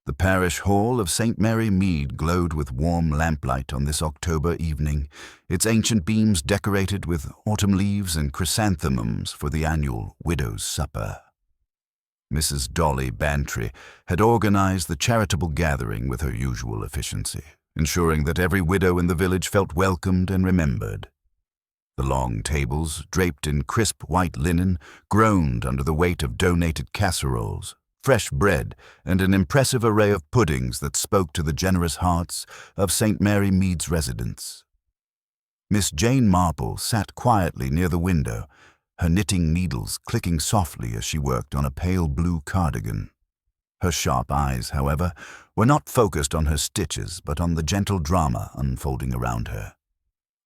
The parish hall of St. Mary Mead glowed with warm lamplight on this October evening, its ancient beams decorated with autumn leaves and chrysanthemums for the annual widow's supper. Mrs. Dolly Bantry had organized the charitable gathering with her usual efficiency, ensuring that every widow in the village felt welcomed and remembered. The long tables, draped in crisp white linen, groaned under the weight of donated casseroles, fresh bread, and an impressive array of puddings that spoke to the generous hearts of St. Mary Mead's residents. Miss Jane Marple sat quietly near the window, her knitting needles clicking softly as she worked on a pale blue cardigan. Her sharp eyes, however, were not focused on her stitches, but on the gentle drama unfolding around her.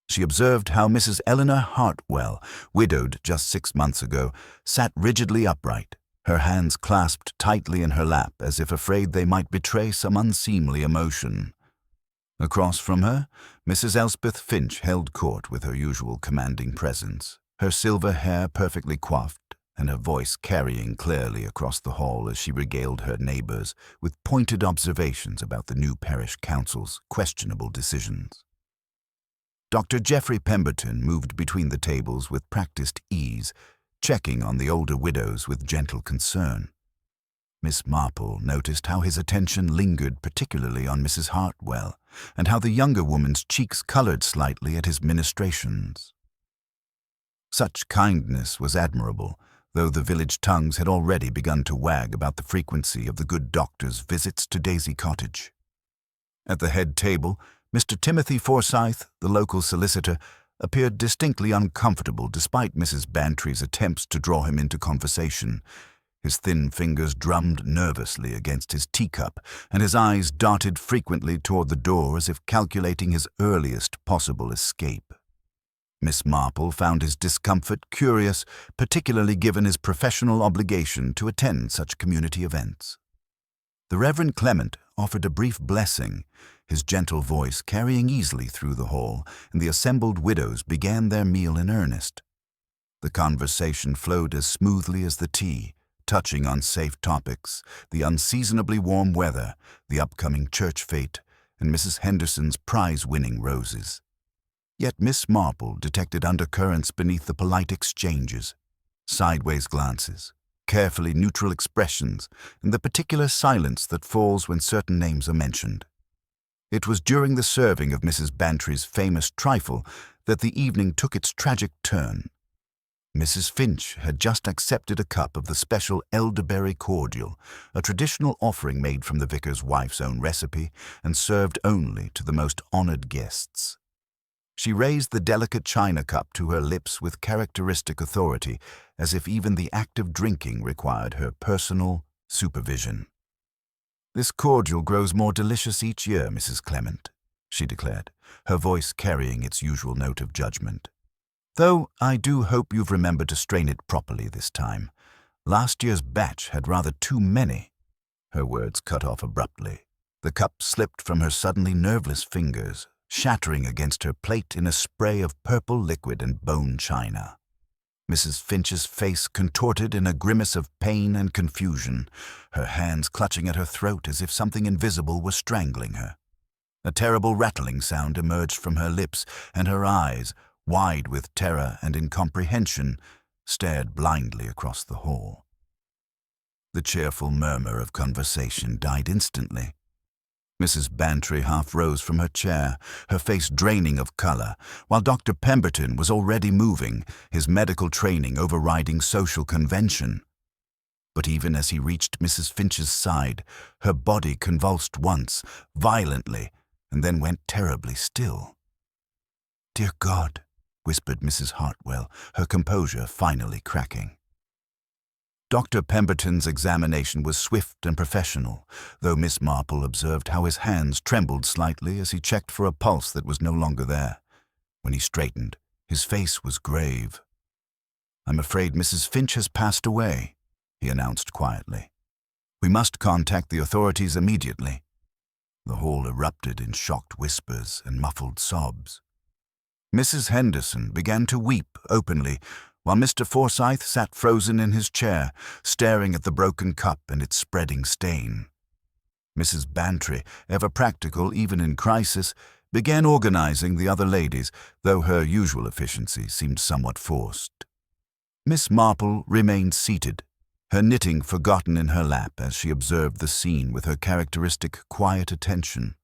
She observed how Mrs. Eleanor Hartwell, widowed just 6 months ago, sat rigidly upright, her hands clasped tightly in her lap as if afraid they might betray some unseemly emotion. Across from her, Mrs. Elspeth Finch held court with her usual commanding presence, her silver hair perfectly coiffed and her voice carrying clearly across the hall as she regaled her neighbors with pointed observations about the new parish council's questionable decisions. Dr. Geoffrey Pemberton moved between the tables with practiced ease, checking on the older widows with gentle concern. Miss Marple noticed how his attention lingered particularly on Mrs. Hartwell, and how the younger woman's cheeks colored slightly at his ministrations. Such kindness was admirable, though the village tongues had already begun to wag about the frequency of the good doctor's visits to Daisy Cottage. At the head table, Mr. Timothy Forsyth, the local solicitor, appeared distinctly uncomfortable despite Mrs. Bantry's attempts to draw him into conversation. His thin fingers drummed nervously against his teacup, and his eyes darted frequently toward the door as if calculating his earliest possible escape. Miss Marple found his discomfort curious, particularly given his professional obligation to attend such community events. The Reverend Clement offered a brief blessing, his gentle voice carrying easily through the hall, and the assembled widows began their meal in earnest. The conversation flowed as smoothly as the tea, touching on safe topics, the unseasonably warm weather, the upcoming church fete, and Mrs. Henderson's prize-winning roses. Yet Miss Marple detected undercurrents beneath the polite exchanges, sideways glances, carefully neutral expressions, and the particular silence that falls when certain names are mentioned. It was during the serving of Mrs. Bantry's famous trifle that the evening took its tragic turn. Mrs. Finch had just accepted a cup of the special elderberry cordial, a traditional offering made from the vicar's wife's own recipe and served only to the most honored guests. She raised the delicate china cup to her lips with characteristic authority, as if even the act of drinking required her personal supervision. "This cordial grows more delicious each year, Mrs. Clement," she declared, her voice carrying its usual note of judgment. "Though I do hope you've remembered to strain it properly this time. Last year's batch had rather too many." Her words cut off abruptly. The cup slipped from her suddenly nerveless fingers, shattering against her plate in a spray of purple liquid and bone china. Mrs. Finch's face contorted in a grimace of pain and confusion, her hands clutching at her throat as if something invisible was strangling her. A terrible rattling sound emerged from her lips, and her eyes, wide with terror and incomprehension, stared blindly across the hall. The cheerful murmur of conversation died instantly. Mrs. Bantry half rose from her chair, her face draining of color, while Dr. Pemberton was already moving, his medical training overriding social convention. But even as he reached Mrs. Finch's side, her body convulsed once, violently, and then went terribly still. "Dear God," whispered Mrs. Hartwell, her composure finally cracking. Dr. Pemberton's examination was swift and professional, though Miss Marple observed how his hands trembled slightly as he checked for a pulse that was no longer there. When he straightened, his face was grave. "I'm afraid Mrs. Finch has passed away," he announced quietly. "We must contact the authorities immediately." The hall erupted in shocked whispers and muffled sobs. Mrs. Henderson began to weep openly, while Mr. Forsyth sat frozen in his chair, staring at the broken cup and its spreading stain. Mrs. Bantry, ever practical even in crisis, began organizing the other ladies, though her usual efficiency seemed somewhat forced. Miss Marple remained seated, her knitting forgotten in her lap as she observed the scene with her characteristic quiet attention.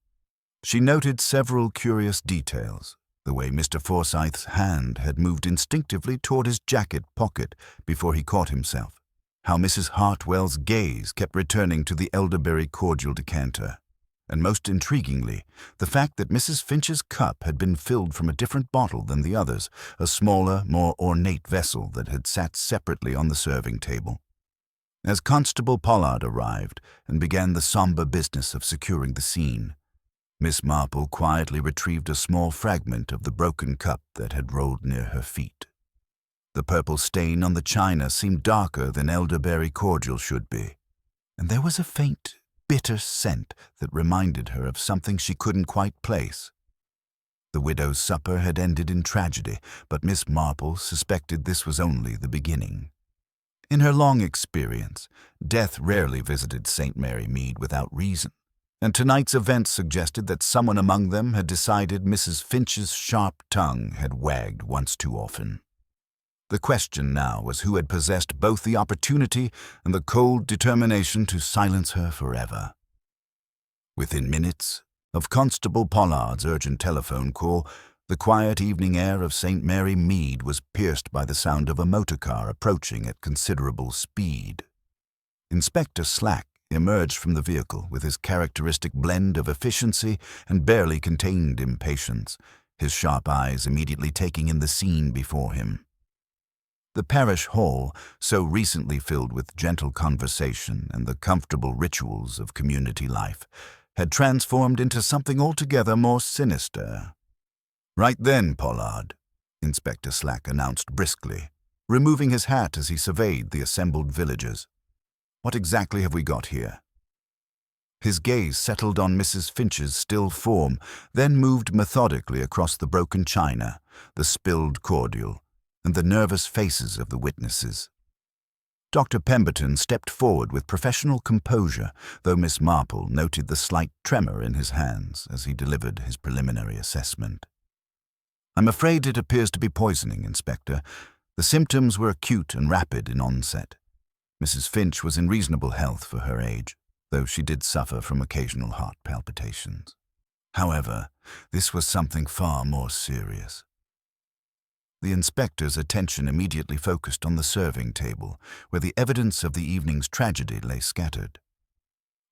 She noted several curious details, the way Mr. Forsyth's hand had moved instinctively toward his jacket pocket before he caught himself, how Mrs. Hartwell's gaze kept returning to the elderberry cordial decanter, and most intriguingly, the fact that Mrs. Finch's cup had been filled from a different bottle than the others, a smaller, more ornate vessel that had sat separately on the serving table. As Constable Pollard arrived and began the somber business of securing the scene, Miss Marple quietly retrieved a small fragment of the broken cup that had rolled near her feet. The purple stain on the china seemed darker than elderberry cordial should be, and there was a faint, bitter scent that reminded her of something she couldn't quite place. The widow's supper had ended in tragedy, but Miss Marple suspected this was only the beginning. In her long experience, death rarely visited St. Mary Mead without reason, and tonight's events suggested that someone among them had decided Mrs. Finch's sharp tongue had wagged once too often. The question now was who had possessed both the opportunity and the cold determination to silence her forever. Within minutes of Constable Pollard's urgent telephone call, the quiet evening air of St. Mary Mead was pierced by the sound of a motor car approaching at considerable speed. Inspector Slack emerged from the vehicle with his characteristic blend of efficiency and barely contained impatience, his sharp eyes immediately taking in the scene before him. The parish hall, so recently filled with gentle conversation and the comfortable rituals of community life, had transformed into something altogether more sinister. "Right then, Pollard," Inspector Slack announced briskly, removing his hat as he surveyed the assembled villagers. "What exactly have we got here?" His gaze settled on Mrs. Finch's still form, then moved methodically across the broken china, the spilled cordial, and the nervous faces of the witnesses. Dr. Pemberton stepped forward with professional composure, though Miss Marple noted the slight tremor in his hands as he delivered his preliminary assessment. "I'm afraid it appears to be poisoning, Inspector. The symptoms were acute and rapid in onset. Mrs. Finch was in reasonable health for her age, though she did suffer from occasional heart palpitations. However, this was something far more serious." The inspector's attention immediately focused on the serving table, where the evidence of the evening's tragedy lay scattered.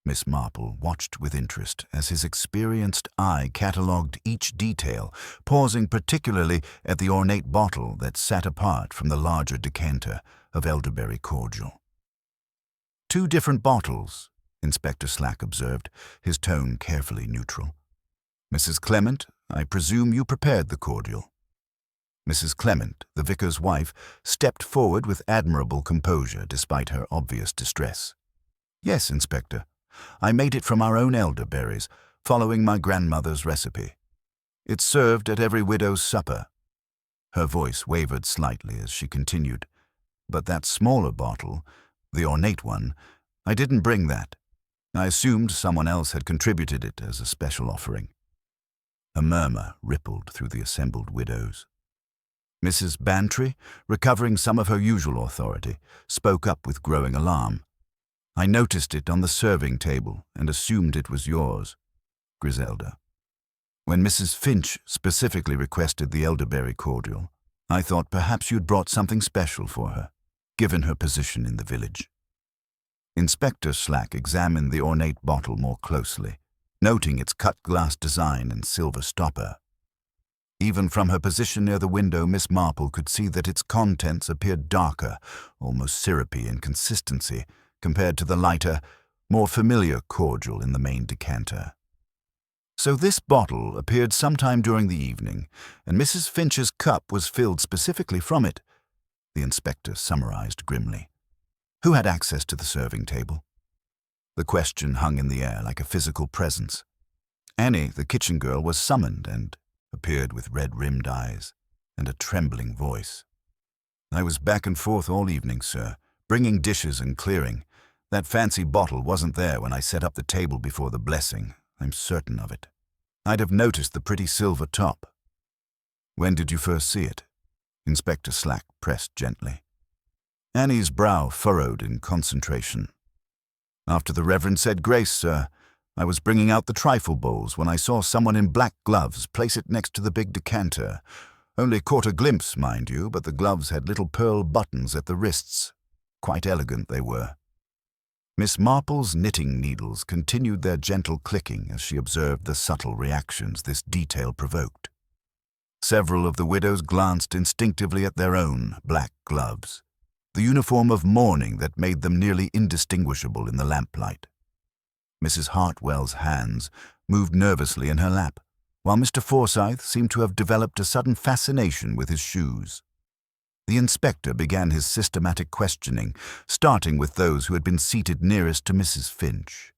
Miss Marple watched with interest as his experienced eye catalogued each detail, pausing particularly at the ornate bottle that sat apart from the larger decanter of elderberry cordial. "Two different bottles," Inspector Slack observed, his tone carefully neutral. "Mrs. Clement, I presume you prepared the cordial." Mrs. Clement, the vicar's wife, stepped forward with admirable composure despite her obvious distress. "Yes, Inspector. I made it from our own elderberries, following my grandmother's recipe. It's served at every widow's supper." Her voice wavered slightly as she continued, "But that smaller bottle, the ornate one, I didn't bring that. I assumed someone else had contributed it as a special offering." A murmur rippled through the assembled widows. Mrs. Bantry, recovering some of her usual authority, spoke up with growing alarm. "I noticed it on the serving table and assumed it was yours, Griselda. When Mrs. Finch specifically requested the elderberry cordial, I thought perhaps you'd brought something special for her, given her position in the village." Inspector Slack examined the ornate bottle more closely, noting its cut-glass design and silver stopper. Even from her position near the window, Miss Marple could see that its contents appeared darker, almost syrupy in consistency, compared to the lighter, more familiar cordial in the main decanter. So this bottle appeared sometime during the evening, and Mrs. Finch's cup was filled specifically from it, the inspector summarized grimly. Who had access to the serving table? The question hung in the air like a physical presence. Annie, the kitchen girl, was summoned and appeared with red-rimmed eyes and a trembling voice. "I was back and forth all evening, sir, bringing dishes and clearing. That fancy bottle wasn't there when I set up the table before the blessing. I'm certain of it. I'd have noticed the pretty silver top. When did you first see it? Inspector Slack pressed gently. Annie's brow furrowed in concentration. After the Reverend said grace, sir. I was bringing out the trifle bowls when I saw someone in black gloves place it next to the big decanter. Only caught a glimpse, mind you, but the gloves had little pearl buttons at the wrists. Quite elegant they were. Miss Marple's knitting needles continued their gentle clicking as she observed the subtle reactions this detail provoked. Several of the widows glanced instinctively at their own black gloves, the uniform of mourning that made them nearly indistinguishable in the lamplight. Mrs. Hartwell's hands moved nervously in her lap, while Mr. Forsyth seemed to have developed a sudden fascination with his shoes. The inspector began his systematic questioning, starting with those who had been seated nearest to Mrs. Finch.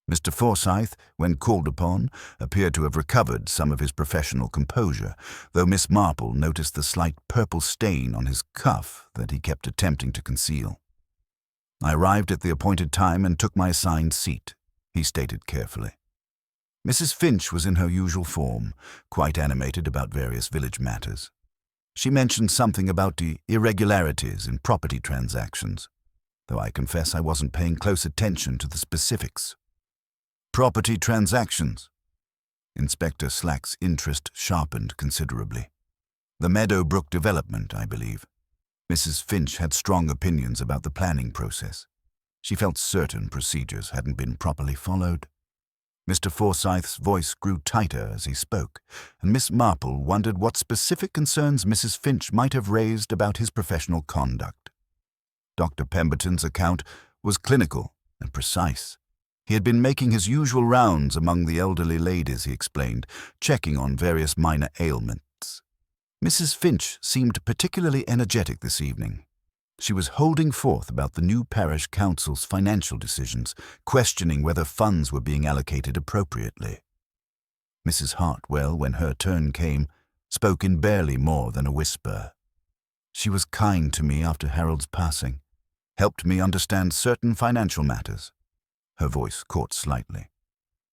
Mr. Forsyth, when called upon, appeared to have recovered some of his professional composure, though Miss Marple noticed the slight purple stain on his cuff that he kept attempting to conceal. I arrived at the appointed time and took my assigned seat, he stated carefully. Mrs. Finch was in her usual form, quite animated about various village matters. She mentioned something about the irregularities in property transactions, though I confess I wasn't paying close attention to the specifics. Property transactions. Inspector Slack's interest sharpened considerably. The Meadowbrook development, I believe. Mrs. Finch had strong opinions about the planning process. She felt certain procedures hadn't been properly followed. Mr. Forsyth's voice grew tighter as he spoke, and Miss Marple wondered what specific concerns Mrs. Finch might have raised about his professional conduct. Dr. Pemberton's account was clinical and precise. He had been making his usual rounds among the elderly ladies, he explained, checking on various minor ailments. Mrs. Finch seemed particularly energetic this evening. She was holding forth about the new parish council's financial decisions, questioning whether funds were being allocated appropriately. Mrs. Hartwell, when her turn came, spoke in barely more than a whisper. She was kind to me after Harold's passing, helped me understand certain financial matters. Her voice caught slightly.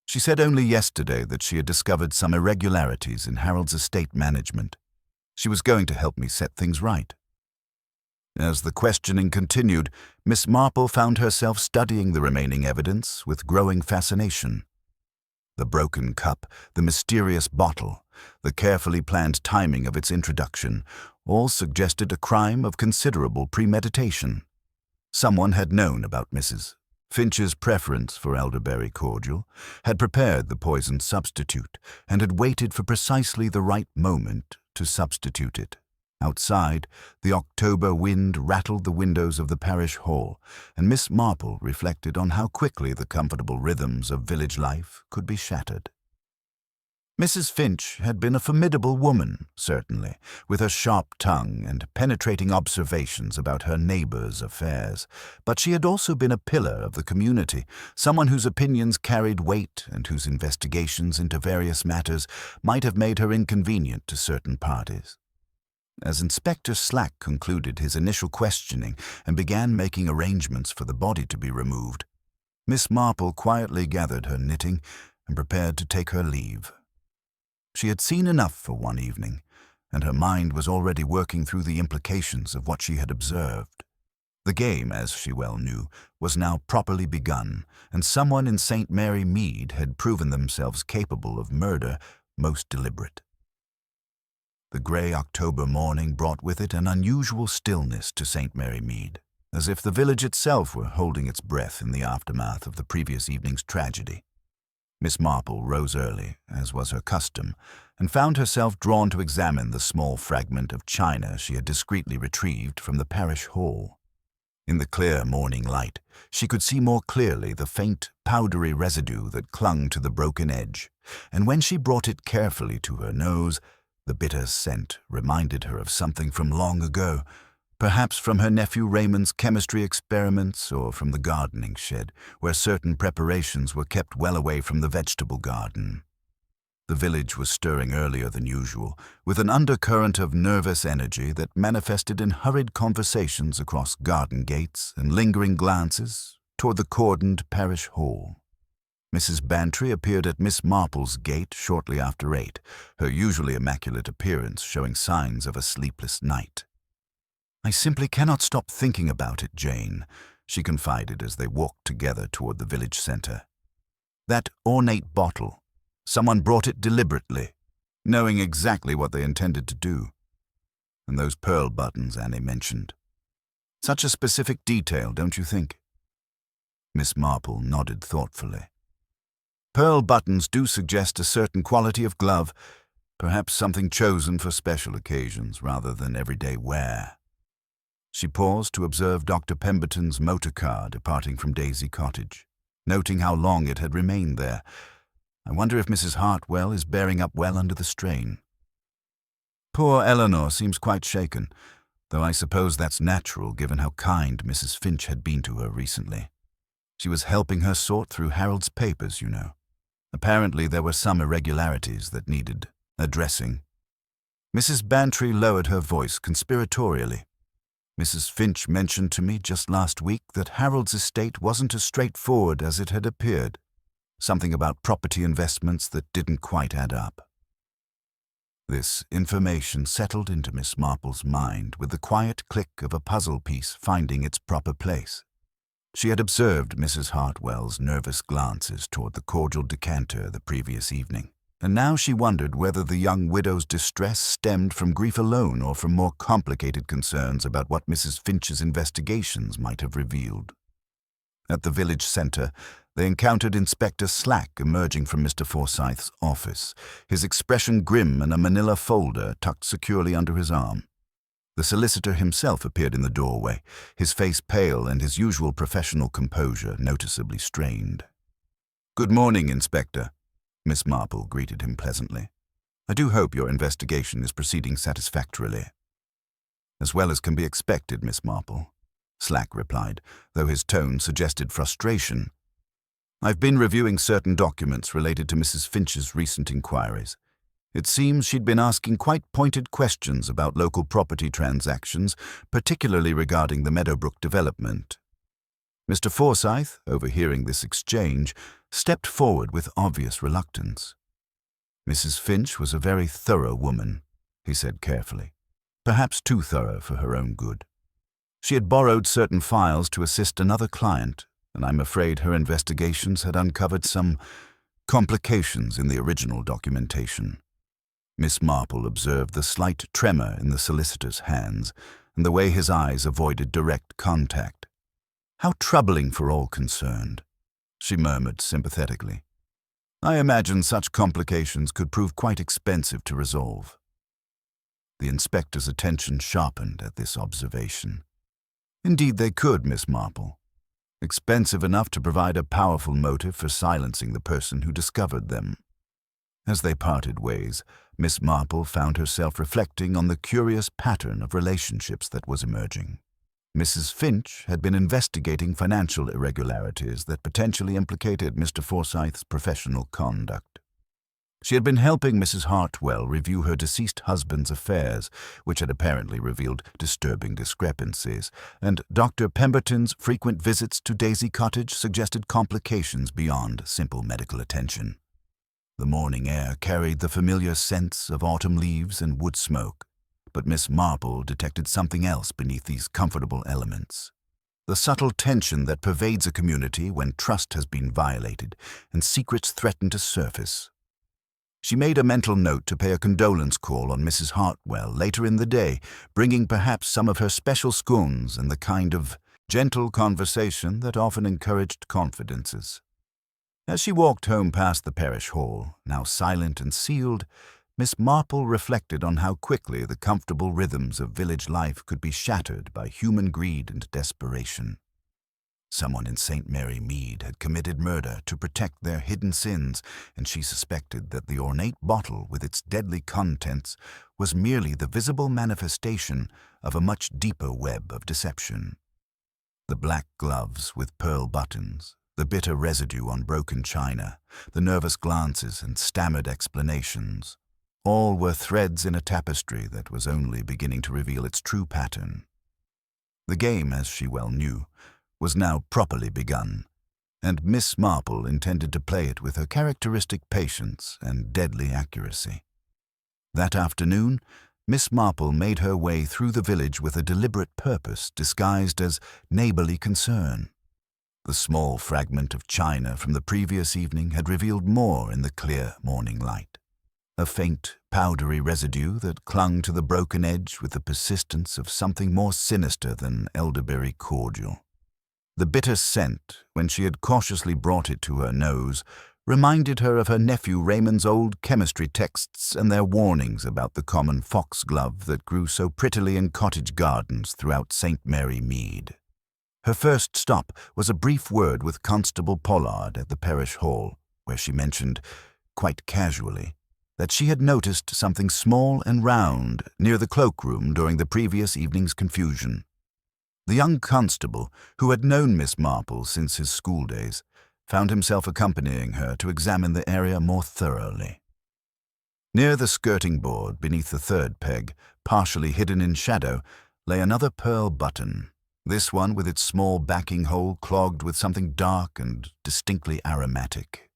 She said only yesterday that she had discovered some irregularities in Harold's estate management. She was going to help me set things right. As the questioning continued, Miss Marple found herself studying the remaining evidence with growing fascination. The broken cup, the mysterious bottle, the carefully planned timing of its introduction, all suggested a crime of considerable premeditation. Someone had known about Mrs. Finch's preference for elderberry cordial, had prepared the poisoned substitute, and had waited for precisely the right moment to substitute it. Outside, the October wind rattled the windows of the parish hall, and Miss Marple reflected on how quickly the comfortable rhythms of village life could be shattered. Mrs. Finch had been a formidable woman, certainly, with her sharp tongue and penetrating observations about her neighbors' affairs, but she had also been a pillar of the community, someone whose opinions carried weight and whose investigations into various matters might have made her inconvenient to certain parties. As Inspector Slack concluded his initial questioning and began making arrangements for the body to be removed, Miss Marple quietly gathered her knitting and prepared to take her leave. She had seen enough for one evening, and her mind was already working through the implications of what she had observed. The game, as she well knew, was now properly begun, and someone in St. Mary Mead had proven themselves capable of murder most deliberate. The grey October morning brought with it an unusual stillness to St. Mary Mead, as if the village itself were holding its breath in the aftermath of the previous evening's tragedy. Miss Marple rose early, as was her custom, and found herself drawn to examine the small fragment of china she had discreetly retrieved from the parish hall. In the clear morning light, she could see more clearly the faint, powdery residue that clung to the broken edge, and when she brought it carefully to her nose, the bitter scent reminded her of something from long ago, perhaps from her nephew Raymond's chemistry experiments or from the gardening shed, where certain preparations were kept well away from the vegetable garden. The village was stirring earlier than usual, with an undercurrent of nervous energy that manifested in hurried conversations across garden gates and lingering glances, toward the cordoned parish hall. Mrs. Bantry appeared at Miss Marple's gate shortly after 8, her usually immaculate appearance showing signs of a sleepless night. "I simply cannot stop thinking about it, Jane," she confided as they walked together toward the village center. "That ornate bottle. Someone brought it deliberately, knowing exactly what they intended to do. And those pearl buttons Annie mentioned. Such a specific detail, don't you think?" Miss Marple nodded thoughtfully. "Pearl buttons do suggest a certain quality of glove, perhaps something chosen for special occasions rather than everyday wear." She paused to observe Dr. Pemberton's motor car departing from Daisy Cottage, noting how long it had remained there. "I wonder if Mrs. Hartwell is bearing up well under the strain." "Poor Eleanor seems quite shaken, though I suppose that's natural given how kind Mrs. Finch had been to her recently. She was helping her sort through Harold's papers, you know. Apparently there were some irregularities that needed addressing." Mrs. Bantry lowered her voice conspiratorially. "Mrs. Finch mentioned to me just last week that Harold's estate wasn't as straightforward as it had appeared. Something about property investments that didn't quite add up." This information settled into Miss Marple's mind with the quiet click of a puzzle piece finding its proper place. She had observed Mrs. Hartwell's nervous glances toward the cordial decanter the previous evening, and now she wondered whether the young widow's distress stemmed from grief alone or from more complicated concerns about what Mrs. Finch's investigations might have revealed. At the village centre, they encountered Inspector Slack emerging from Mr. Forsyth's office, his expression grim and a manila folder tucked securely under his arm. The solicitor himself appeared in the doorway, his face pale and his usual professional composure noticeably strained. "Good morning, Inspector," Miss Marple greeted him pleasantly. "I do hope your investigation is proceeding satisfactorily." "As well as can be expected, Miss Marple," Slack replied, though his tone suggested frustration. "I've been reviewing certain documents related to Mrs. Finch's recent inquiries. It seems she'd been asking quite pointed questions about local property transactions, particularly regarding the Meadowbrook development." Mr. Forsyth, overhearing this exchange, stepped forward with obvious reluctance. "Mrs. Finch was a very thorough woman," he said carefully, perhaps too thorough for her own good. "She had borrowed certain files to assist another client, and I'm afraid her investigations had uncovered some complications in the original documentation." Miss Marple observed the slight tremor in the solicitor's hands and the way his eyes avoided direct contact. "How troubling for all concerned," she murmured sympathetically. "I imagine such complications could prove quite expensive to resolve." The inspector's attention sharpened at this observation. "Indeed they could, Miss Marple. Expensive enough to provide a powerful motive for silencing the person who discovered them." As they parted ways, Miss Marple found herself reflecting on the curious pattern of relationships that was emerging. Mrs. Finch had been investigating financial irregularities that potentially implicated Mr. Forsyth's professional conduct. She had been helping Mrs. Hartwell review her deceased husband's affairs, which had apparently revealed disturbing discrepancies, and Dr. Pemberton's frequent visits to Daisy Cottage suggested complications beyond simple medical attention. The morning air carried the familiar scents of autumn leaves and wood smoke, but Miss Marple detected something else beneath these comfortable elements. The subtle tension that pervades a community when trust has been violated and secrets threaten to surface. She made a mental note to pay a condolence call on Mrs. Hartwell later in the day, bringing perhaps some of her special scones and the kind of gentle conversation that often encouraged confidences. As she walked home past the parish hall, now silent and sealed, Miss Marple reflected on how quickly the comfortable rhythms of village life could be shattered by human greed and desperation. Someone in St. Mary Mead had committed murder to protect their hidden sins, and she suspected that the ornate bottle with its deadly contents was merely the visible manifestation of a much deeper web of deception. The black gloves with pearl buttons, the bitter residue on broken china, the nervous glances and stammered explanations, all were threads in a tapestry that was only beginning to reveal its true pattern. The game, as she well knew, was now properly begun, and Miss Marple intended to play it with her characteristic patience and deadly accuracy. That afternoon, Miss Marple made her way through the village with a deliberate purpose disguised as neighborly concern. The small fragment of china from the previous evening had revealed more in the clear morning light. A faint, powdery residue that clung to the broken edge with the persistence of something more sinister than elderberry cordial. The bitter scent, when she had cautiously brought it to her nose, reminded her of her nephew Raymond's old chemistry texts and their warnings about the common foxglove that grew so prettily in cottage gardens throughout St. Mary Mead. Her first stop was a brief word with Constable Pollard at the parish hall, where she mentioned, quite casually, that she had noticed something small and round near the cloakroom during the previous evening's confusion. The young constable, who had known Miss Marple since his school days, found himself accompanying her to examine the area more thoroughly. Near the skirting board, beneath the third peg, partially hidden in shadow, lay another pearl button, this one with its small backing hole clogged with something dark and distinctly aromatic.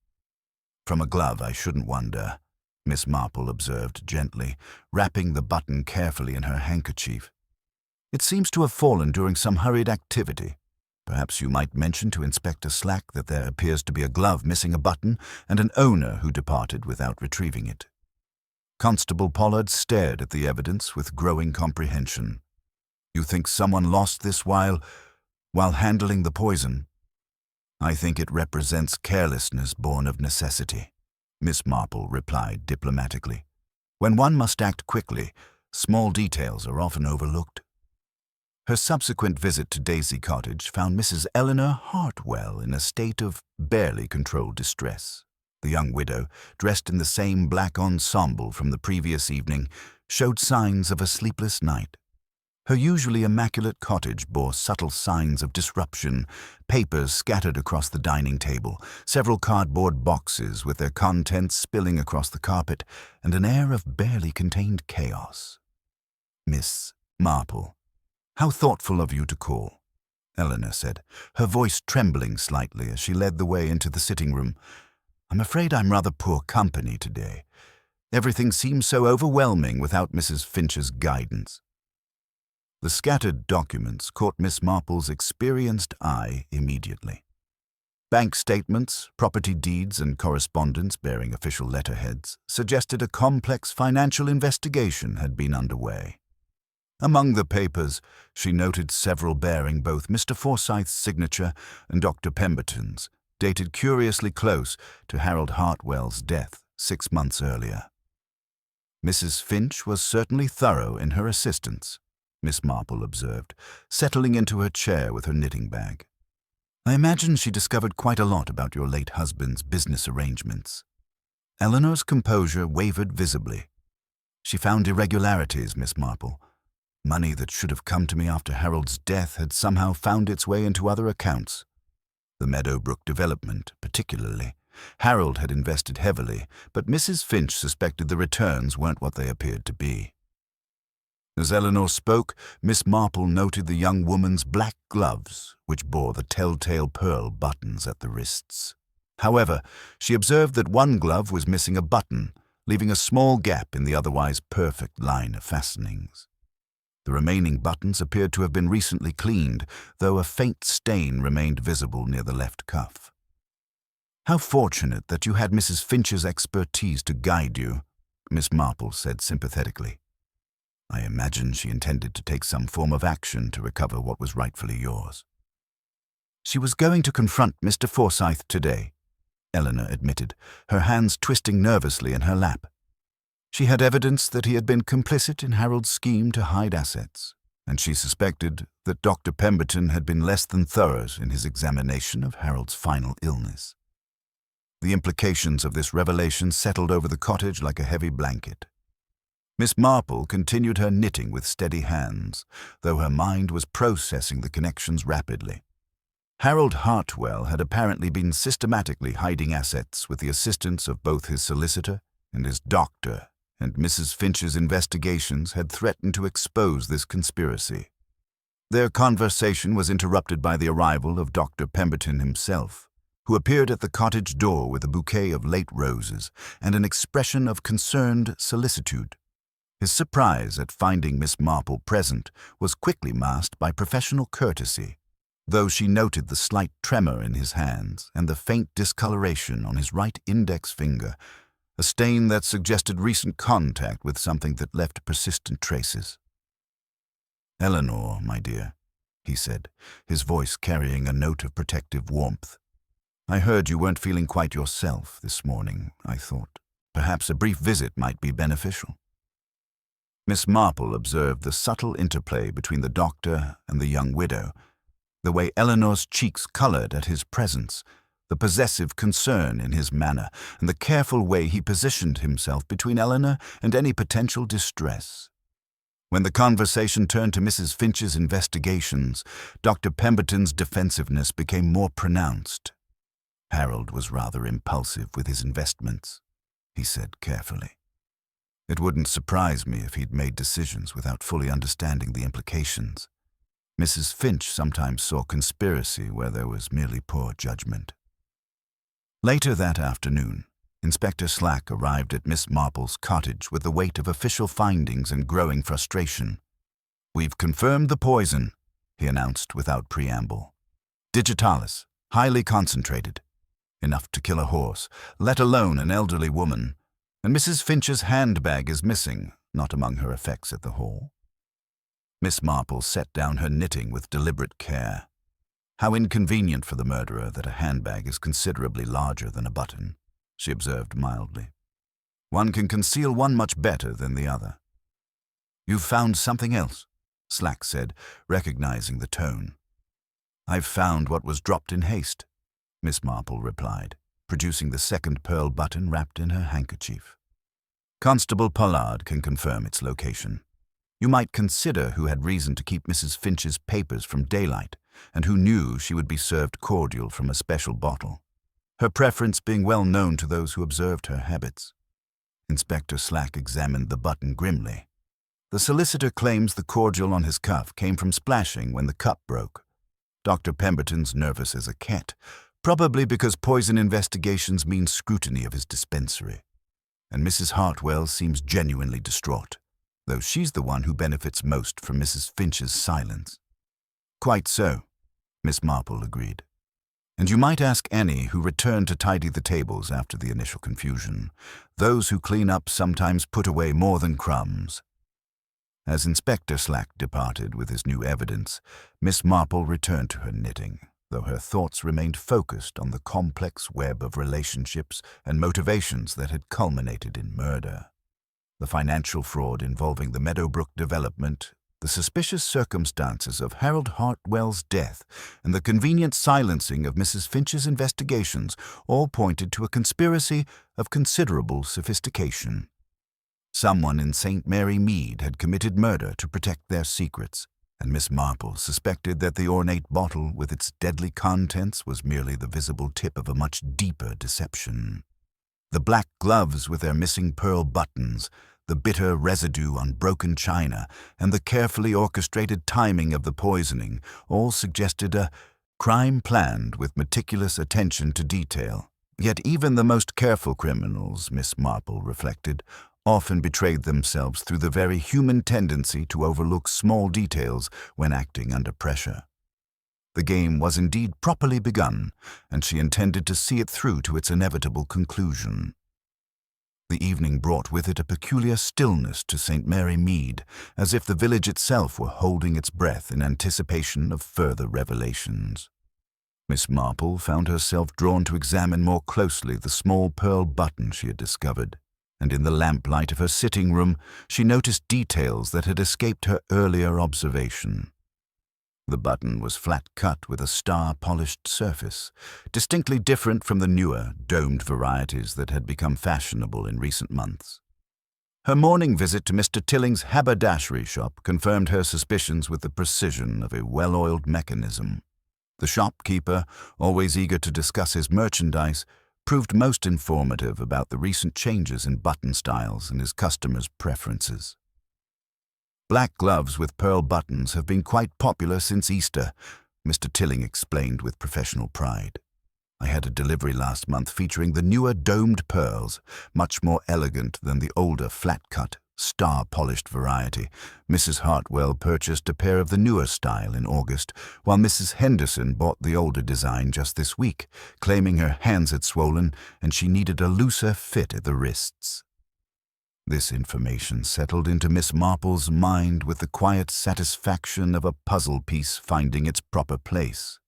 "From a glove, I shouldn't wonder," Miss Marple observed gently, wrapping the button carefully in her handkerchief. "It seems to have fallen during some hurried activity. Perhaps you might mention to Inspector Slack that there appears to be a glove missing a button and an owner who departed without retrieving it." Constable Pollard stared at the evidence with growing comprehension. "You think someone lost this while handling the poison?" "I think it represents carelessness born of necessity," Miss Marple replied diplomatically. "When one must act quickly, small details are often overlooked." Her subsequent visit to Daisy Cottage found Mrs. Eleanor Hartwell in a state of barely controlled distress. The young widow, dressed in the same black ensemble from the previous evening, showed signs of a sleepless night. Her usually immaculate cottage bore subtle signs of disruption, papers scattered across the dining table, several cardboard boxes with their contents spilling across the carpet, and an air of barely contained chaos. "Miss Marple, how thoughtful of you to call," Eleanor said, her voice trembling slightly as she led the way into the sitting room. "I'm afraid I'm rather poor company today. Everything seems so overwhelming without Mrs. Finch's guidance." The scattered documents caught Miss Marple's experienced eye immediately. Bank statements, property deeds, and correspondence bearing official letterheads suggested a complex financial investigation had been underway. Among the papers, she noted several bearing both Mr. Forsyth's signature and Dr. Pemberton's, dated curiously close to Harold Hartwell's death 6 months earlier. "Mrs. Finch was certainly thorough in her assistance," Miss Marple observed, settling into her chair with her knitting bag. "I imagine she discovered quite a lot about your late husband's business arrangements." Eleanor's composure wavered visibly. "She found irregularities, Miss Marple. Money that should have come to me after Harold's death had somehow found its way into other accounts. The Meadowbrook development, particularly. Harold had invested heavily, but Mrs. Finch suspected the returns weren't what they appeared to be." As Eleanor spoke, Miss Marple noted the young woman's black gloves, which bore the telltale pearl buttons at the wrists. However, she observed that one glove was missing a button, leaving a small gap in the otherwise perfect line of fastenings. The remaining buttons appeared to have been recently cleaned, though a faint stain remained visible near the left cuff. "How fortunate that you had Mrs. Finch's expertise to guide you," Miss Marple said sympathetically. "I imagine she intended to take some form of action to recover what was rightfully yours." "She was going to confront Mr. Forsyth today," Eleanor admitted, her hands twisting nervously in her lap. She had evidence that he had been complicit in Harold's scheme to hide assets, and she suspected that Dr. Pemberton had been less than thorough in his examination of Harold's final illness. The implications of this revelation settled over the cottage like a heavy blanket. Miss Marple continued her knitting with steady hands, though her mind was processing the connections rapidly. Harold Hartwell had apparently been systematically hiding assets with the assistance of both his solicitor and his doctor, and Mrs. Finch's investigations had threatened to expose this conspiracy. Their conversation was interrupted by the arrival of Dr. Pemberton himself, who appeared at the cottage door with a bouquet of late roses and an expression of concerned solicitude. His surprise at finding Miss Marple present was quickly masked by professional courtesy, though she noted the slight tremor in his hands and the faint discoloration on his right index finger, a stain that suggested recent contact with something that left persistent traces. "Eleanor, my dear," he said, his voice carrying a note of protective warmth. "I heard you weren't feeling quite yourself this morning. I thought perhaps a brief visit might be beneficial." Miss Marple observed the subtle interplay between the doctor and the young widow, the way Eleanor's cheeks colored at his presence, the possessive concern in his manner, and the careful way he positioned himself between Eleanor and any potential distress. When the conversation turned to Mrs. Finch's investigations, Dr. Pemberton's defensiveness became more pronounced. "Harold was rather impulsive with his investments," he said carefully. "It wouldn't surprise me if he'd made decisions without fully understanding the implications. Mrs. Finch sometimes saw conspiracy where there was merely poor judgment." Later that afternoon, Inspector Slack arrived at Miss Marple's cottage with the weight of official findings and growing frustration. "We've confirmed the poison," he announced without preamble. "Digitalis, highly concentrated. Enough to kill a horse, let alone an elderly woman. And Mrs. Finch's handbag is missing, not among her effects at the Hall." Miss Marple set down her knitting with deliberate care. "How inconvenient for the murderer that a handbag is considerably larger than a button," she observed mildly. "One can conceal one much better than the other." "You've found something else," Slack said, recognizing the tone. "I've found what was dropped in haste," Miss Marple replied, producing the second pearl button wrapped in her handkerchief. "Constable Pollard can confirm its location. You might consider who had reason to keep Mrs. Finch's papers from daylight, and who knew she would be served cordial from a special bottle, her preference being well known to those who observed her habits." Inspector Slack examined the button grimly. "The solicitor claims the cordial on his cuff came from splashing when the cup broke. Dr. Pemberton's nervous as a cat, probably because poison investigations mean scrutiny of his dispensary. And Mrs. Hartwell seems genuinely distraught, though she's the one who benefits most from Mrs. Finch's silence." "Quite so," Miss Marple agreed. "And you might ask any who returned to tidy the tables after the initial confusion. Those who clean up sometimes put away more than crumbs." As Inspector Slack departed with his new evidence, Miss Marple returned to her knitting, though her thoughts remained focused on the complex web of relationships and motivations that had culminated in murder. The financial fraud involving the Meadowbrook development, the suspicious circumstances of Harold Hartwell's death, and the convenient silencing of Mrs. Finch's investigations all pointed to a conspiracy of considerable sophistication. Someone in St. Mary Mead had committed murder to protect their secrets, and Miss Marple suspected that the ornate bottle with its deadly contents was merely the visible tip of a much deeper deception. The black gloves with their missing pearl buttons, the bitter residue on broken china, and the carefully orchestrated timing of the poisoning all suggested a crime planned with meticulous attention to detail. Yet even the most careful criminals, Miss Marple reflected, often betrayed themselves through the very human tendency to overlook small details when acting under pressure. The game was indeed properly begun, and she intended to see it through to its inevitable conclusion. The evening brought with it a peculiar stillness to St. Mary Mead, as if the village itself were holding its breath in anticipation of further revelations. Miss Marple found herself drawn to examine more closely the small pearl button she had discovered, and in the lamplight of her sitting room she noticed details that had escaped her earlier observation. The button was flat-cut with a star-polished surface, distinctly different from the newer, domed varieties that had become fashionable in recent months. Her morning visit to Mr. Tilling's haberdashery shop confirmed her suspicions with the precision of a well-oiled mechanism. The shopkeeper, always eager to discuss his merchandise, proved most informative about the recent changes in button styles and his customers' preferences. Black gloves with pearl buttons have been quite popular since Easter, Mr. Tilling explained with professional pride. I had a delivery last month featuring the newer domed pearls, much more elegant than the older flat-cut, star-polished variety. Mrs. Hartwell purchased a pair of the newer style in August, while Mrs. Henderson bought the older design just this week, claiming her hands had swollen and she needed a looser fit at the wrists. This information settled into Miss Marple's mind with the quiet satisfaction of a puzzle piece finding its proper place.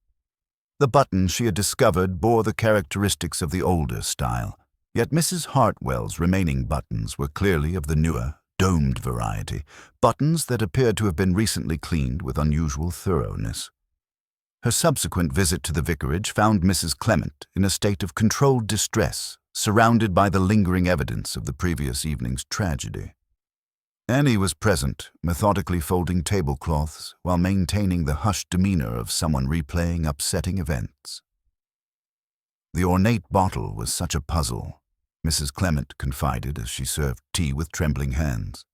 The buttons she had discovered bore the characteristics of the older style, yet Mrs. Hartwell's remaining buttons were clearly of the newer, domed variety, buttons that appeared to have been recently cleaned with unusual thoroughness. Her subsequent visit to the vicarage found Mrs. Clement in a state of controlled distress, surrounded by the lingering evidence of the previous evening's tragedy. Annie was present, methodically folding tablecloths while maintaining the hushed demeanor of someone replaying upsetting events. The ornate bottle was such a puzzle, Mrs. Clement confided as she served tea with trembling hands.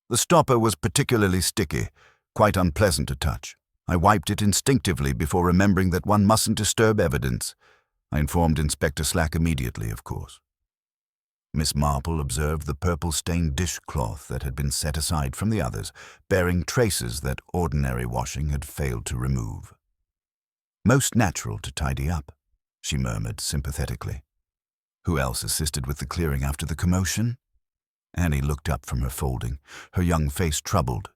The stopper was particularly sticky, quite unpleasant to touch. I wiped it instinctively before remembering that one mustn't disturb evidence. I informed Inspector Slack immediately, of course. Miss Marple observed the purple-stained dishcloth that had been set aside from the others, bearing traces that ordinary washing had failed to remove. "Most natural to tidy up," she murmured sympathetically. "Who else assisted with the clearing after the commotion?" Annie looked up from her folding, her young face troubled.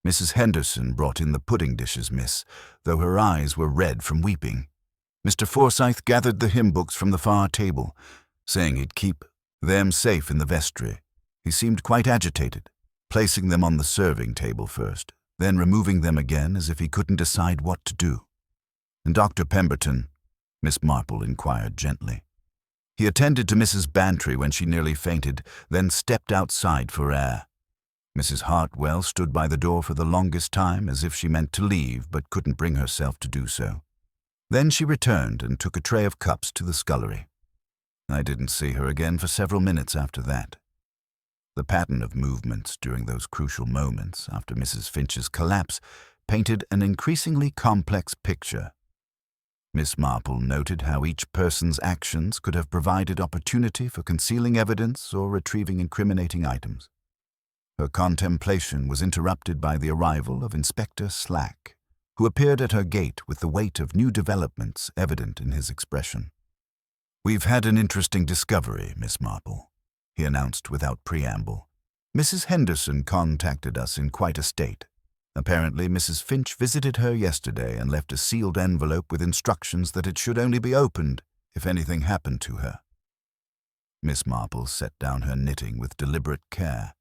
"Mrs. Henderson brought in the pudding dishes, miss, though her eyes were red from weeping. Mr. Forsyth gathered the hymn books from the far table, saying he'd keep them safe in the vestry. He seemed quite agitated, placing them on the serving table first, then removing them again as if he couldn't decide what to do." "And Dr. Pemberton?" Miss Marple inquired gently. "He attended to Mrs. Bantry when she nearly fainted, then stepped outside for air. Mrs. Hartwell stood by the door for the longest time as if she meant to leave but couldn't bring herself to do so. Then she returned and took a tray of cups to the scullery. I didn't see her again for several minutes after that." The pattern of movements during those crucial moments after Mrs. Finch's collapse painted an increasingly complex picture. Miss Marple noted how each person's actions could have provided opportunity for concealing evidence or retrieving incriminating items. Her contemplation was interrupted by the arrival of Inspector Slack, who appeared at her gate with the weight of new developments evident in his expression. "We've had an interesting discovery, Miss Marple," he announced without preamble. "Mrs. Henderson contacted us in quite a state. Apparently, Mrs. Finch visited her yesterday and left a sealed envelope with instructions that it should only be opened if anything happened to her." Miss Marple set down her knitting with deliberate care.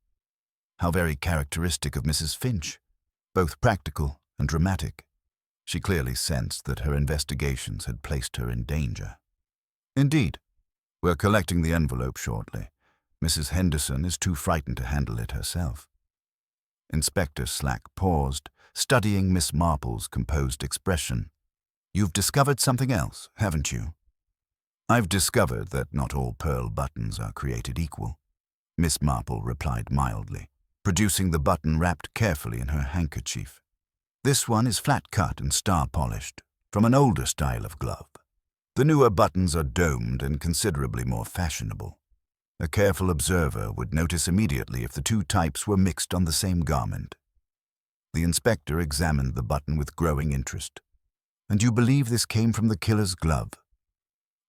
How very characteristic of Mrs. Finch, both practical and dramatic. She clearly sensed that her investigations had placed her in danger. "Indeed. We're collecting the envelope shortly. Mrs. Henderson is too frightened to handle it herself." Inspector Slack paused, studying Miss Marple's composed expression. "You've discovered something else, haven't you?" "I've discovered that not all pearl buttons are created equal," Miss Marple replied mildly, producing the button wrapped carefully in her handkerchief. "This one is flat-cut and star-polished, from an older style of glove. The newer buttons are domed and considerably more fashionable. A careful observer would notice immediately if the two types were mixed on the same garment." The inspector examined the button with growing interest. "And you believe this came from the killer's glove?"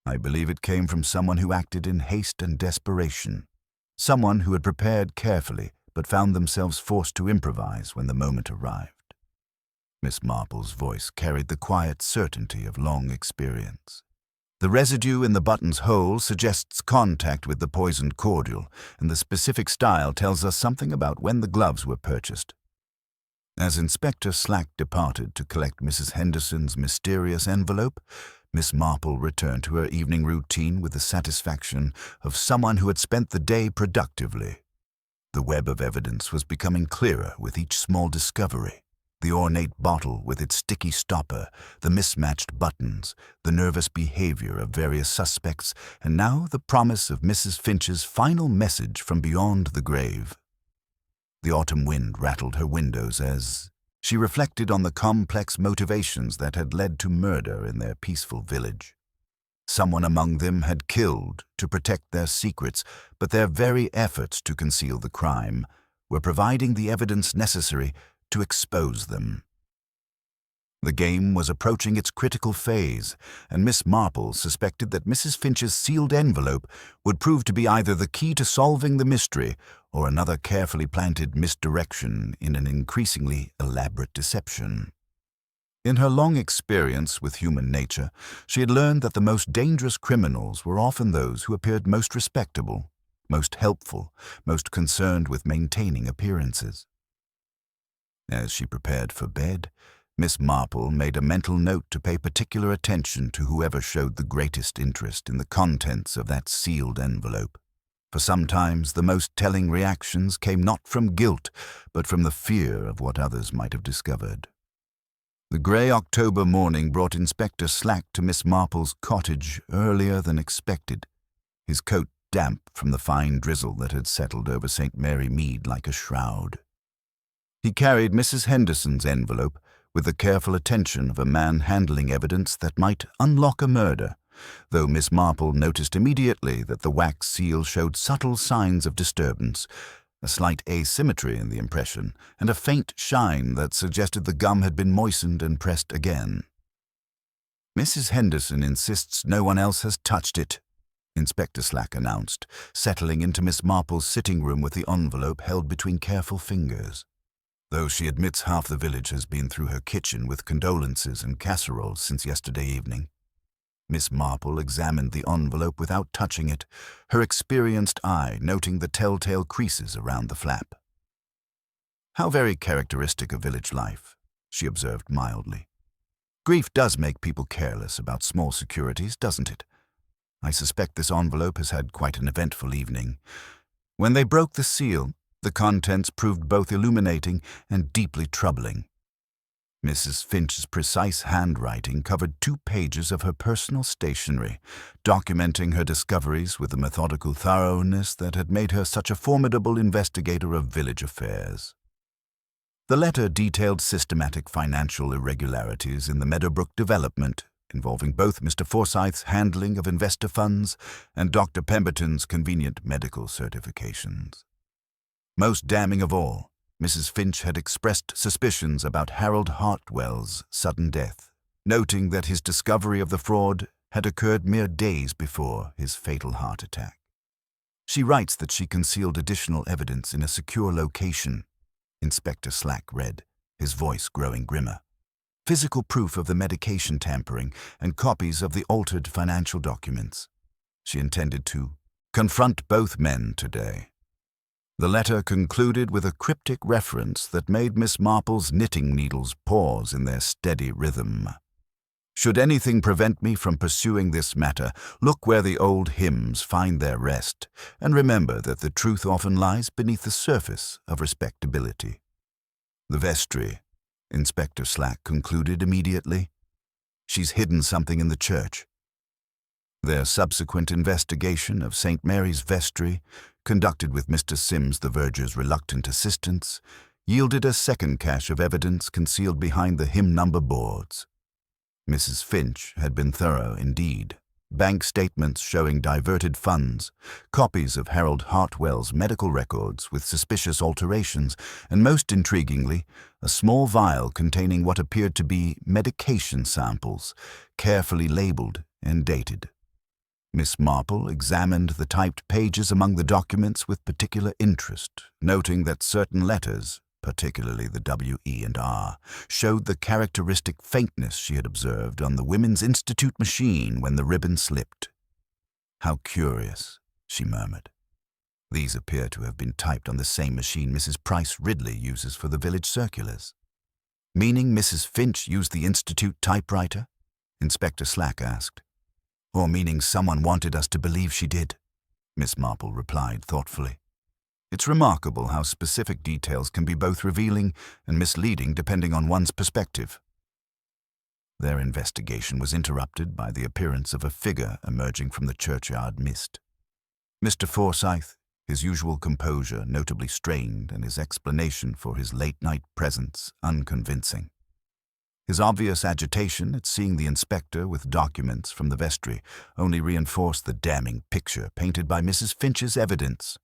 "I believe it came from someone who acted in haste and desperation. Someone who had prepared carefully but found themselves forced to improvise when the moment arrived." Miss Marple's voice carried the quiet certainty of long experience. "The residue in the button's hole suggests contact with the poisoned cordial, and the specific style tells us something about when the gloves were purchased." As Inspector Slack departed to collect Mrs. Henderson's mysterious envelope, Miss Marple returned to her evening routine with the satisfaction of someone who had spent the day productively. The web of evidence was becoming clearer with each small discovery. The ornate bottle with its sticky stopper, the mismatched buttons, the nervous behavior of various suspects, and now the promise of Mrs. Finch's final message from beyond the grave. The autumn wind rattled her windows as she reflected on the complex motivations that had led to murder in their peaceful village. Someone among them had killed to protect their secrets, but their very efforts to conceal the crime were providing the evidence necessary to expose them. The game was approaching its critical phase, and Miss Marple suspected that Mrs. Finch's sealed envelope would prove to be either the key to solving the mystery or another carefully planted misdirection in an increasingly elaborate deception. In her long experience with human nature, she had learned that the most dangerous criminals were often those who appeared most respectable, most helpful, most concerned with maintaining appearances. As she prepared for bed, Miss Marple made a mental note to pay particular attention to whoever showed the greatest interest in the contents of that sealed envelope. For sometimes the most telling reactions came not from guilt, but from the fear of what others might have discovered. The grey October morning brought Inspector Slack to Miss Marple's cottage earlier than expected, his coat damp from the fine drizzle that had settled over St. Mary Mead like a shroud. He carried Mrs. Henderson's envelope with the careful attention of a man handling evidence that might unlock a murder, though Miss Marple noticed immediately that the wax seal showed subtle signs of disturbance, a slight asymmetry in the impression, and a faint shine that suggested the gum had been moistened and pressed again. "Mrs. Henderson insists no one else has touched it," Inspector Slack announced, settling into Miss Marple's sitting room with the envelope held between careful fingers. Though she admits half the village has been through her kitchen with condolences and casseroles since yesterday evening. Miss Marple examined the envelope without touching it, her experienced eye noting the telltale creases around the flap. "How very characteristic of village life," she observed mildly. "Grief does make people careless about small securities, doesn't it? I suspect this envelope has had quite an eventful evening. When they broke the seal, the contents proved both illuminating and deeply troubling. Mrs. Finch's precise handwriting covered 2 pages of her personal stationery, documenting her discoveries with the methodical thoroughness that had made her such a formidable investigator of village affairs. The letter detailed systematic financial irregularities in the Meadowbrook development, involving both Mr. Forsyth's handling of investor funds and Dr. Pemberton's convenient medical certifications. Most damning of all, Mrs. Finch had expressed suspicions about Harold Hartwell's sudden death, noting that his discovery of the fraud had occurred mere days before his fatal heart attack. "She writes that she concealed additional evidence in a secure location," Inspector Slack read, his voice growing grimmer. "Physical proof of the medication tampering and copies of the altered financial documents. She intended to confront both men today." The letter concluded with a cryptic reference that made Miss Marple's knitting needles pause in their steady rhythm. "Should anything prevent me from pursuing this matter, look where the old hymns find their rest, and remember that the truth often lies beneath the surface of respectability." "The vestry," Inspector Slack concluded immediately. "She's hidden something in the church." Their subsequent investigation of St. Mary's vestry, conducted with Mr. Sims the verger's reluctant assistance, yielded a second cache of evidence concealed behind the hymn number boards. Mrs. Finch had been thorough indeed. Bank statements showing diverted funds, copies of Harold Hartwell's medical records with suspicious alterations, and most intriguingly, a small vial containing what appeared to be medication samples, carefully labeled and dated. Miss Marple examined the typed pages among the documents with particular interest, noting that certain letters, particularly the W, E, and R, showed the characteristic faintness she had observed on the Women's Institute machine when the ribbon slipped. "How curious," she murmured. "These appear to have been typed on the same machine Mrs. Price Ridley uses for the village circulars." "Meaning Mrs. Finch used the Institute typewriter?" Inspector Slack asked. "Or meaning someone wanted us to believe she did," Miss Marple replied thoughtfully. "It's remarkable how specific details can be both revealing and misleading depending on one's perspective." Their investigation was interrupted by the appearance of a figure emerging from the churchyard mist. Mr. Forsyth, his usual composure notably strained and his explanation for his late-night presence unconvincing. His obvious agitation at seeing the inspector with documents from the vestry only reinforced the damning picture painted by Mrs. Finch's evidence.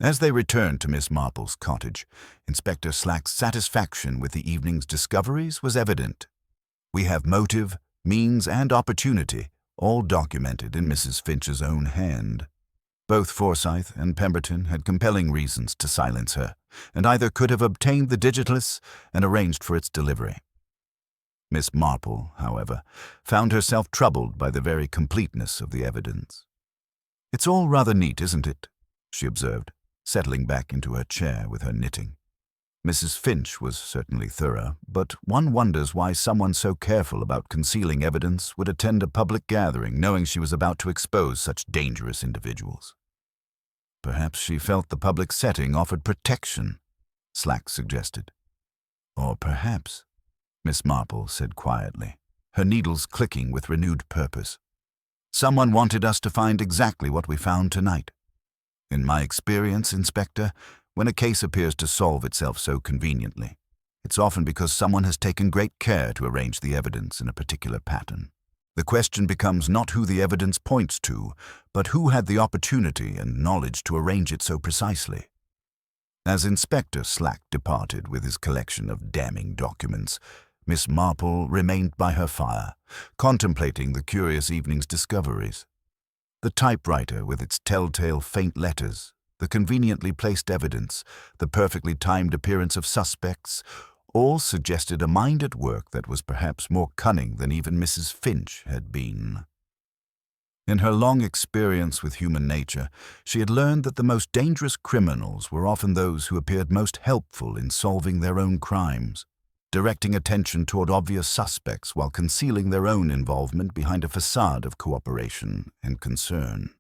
As they returned to Miss Marple's cottage, Inspector Slack's satisfaction with the evening's discoveries was evident. "We have motive, means, and opportunity, all documented in Mrs. Finch's own hand." Both Forsyth and Pemberton had compelling reasons to silence her, and either could have obtained the digitalis and arranged for its delivery. Miss Marple, however, found herself troubled by the very completeness of the evidence. "It's all rather neat, isn't it?" she observed, settling back into her chair with her knitting. Mrs. Finch was certainly thorough, but one wonders why someone so careful about concealing evidence would attend a public gathering knowing she was about to expose such dangerous individuals. "Perhaps she felt the public setting offered protection," Slack suggested. "Or perhaps," Miss Marple said quietly, her needles clicking with renewed purpose, "someone wanted us to find exactly what we found tonight. In my experience, Inspector, when a case appears to solve itself so conveniently, it's often because someone has taken great care to arrange the evidence in a particular pattern. The question becomes not who the evidence points to, but who had the opportunity and knowledge to arrange it so precisely." As Inspector Slack departed with his collection of damning documents, Miss Marple remained by her fire, contemplating the curious evening's discoveries. The typewriter with its telltale faint letters, the conveniently placed evidence, the perfectly timed appearance of suspects, all suggested a mind at work that was perhaps more cunning than even Mrs. Finch had been. In her long experience with human nature, she had learned that the most dangerous criminals were often those who appeared most helpful in solving their own crimes, directing attention toward obvious suspects while concealing their own involvement behind a facade of cooperation and concern.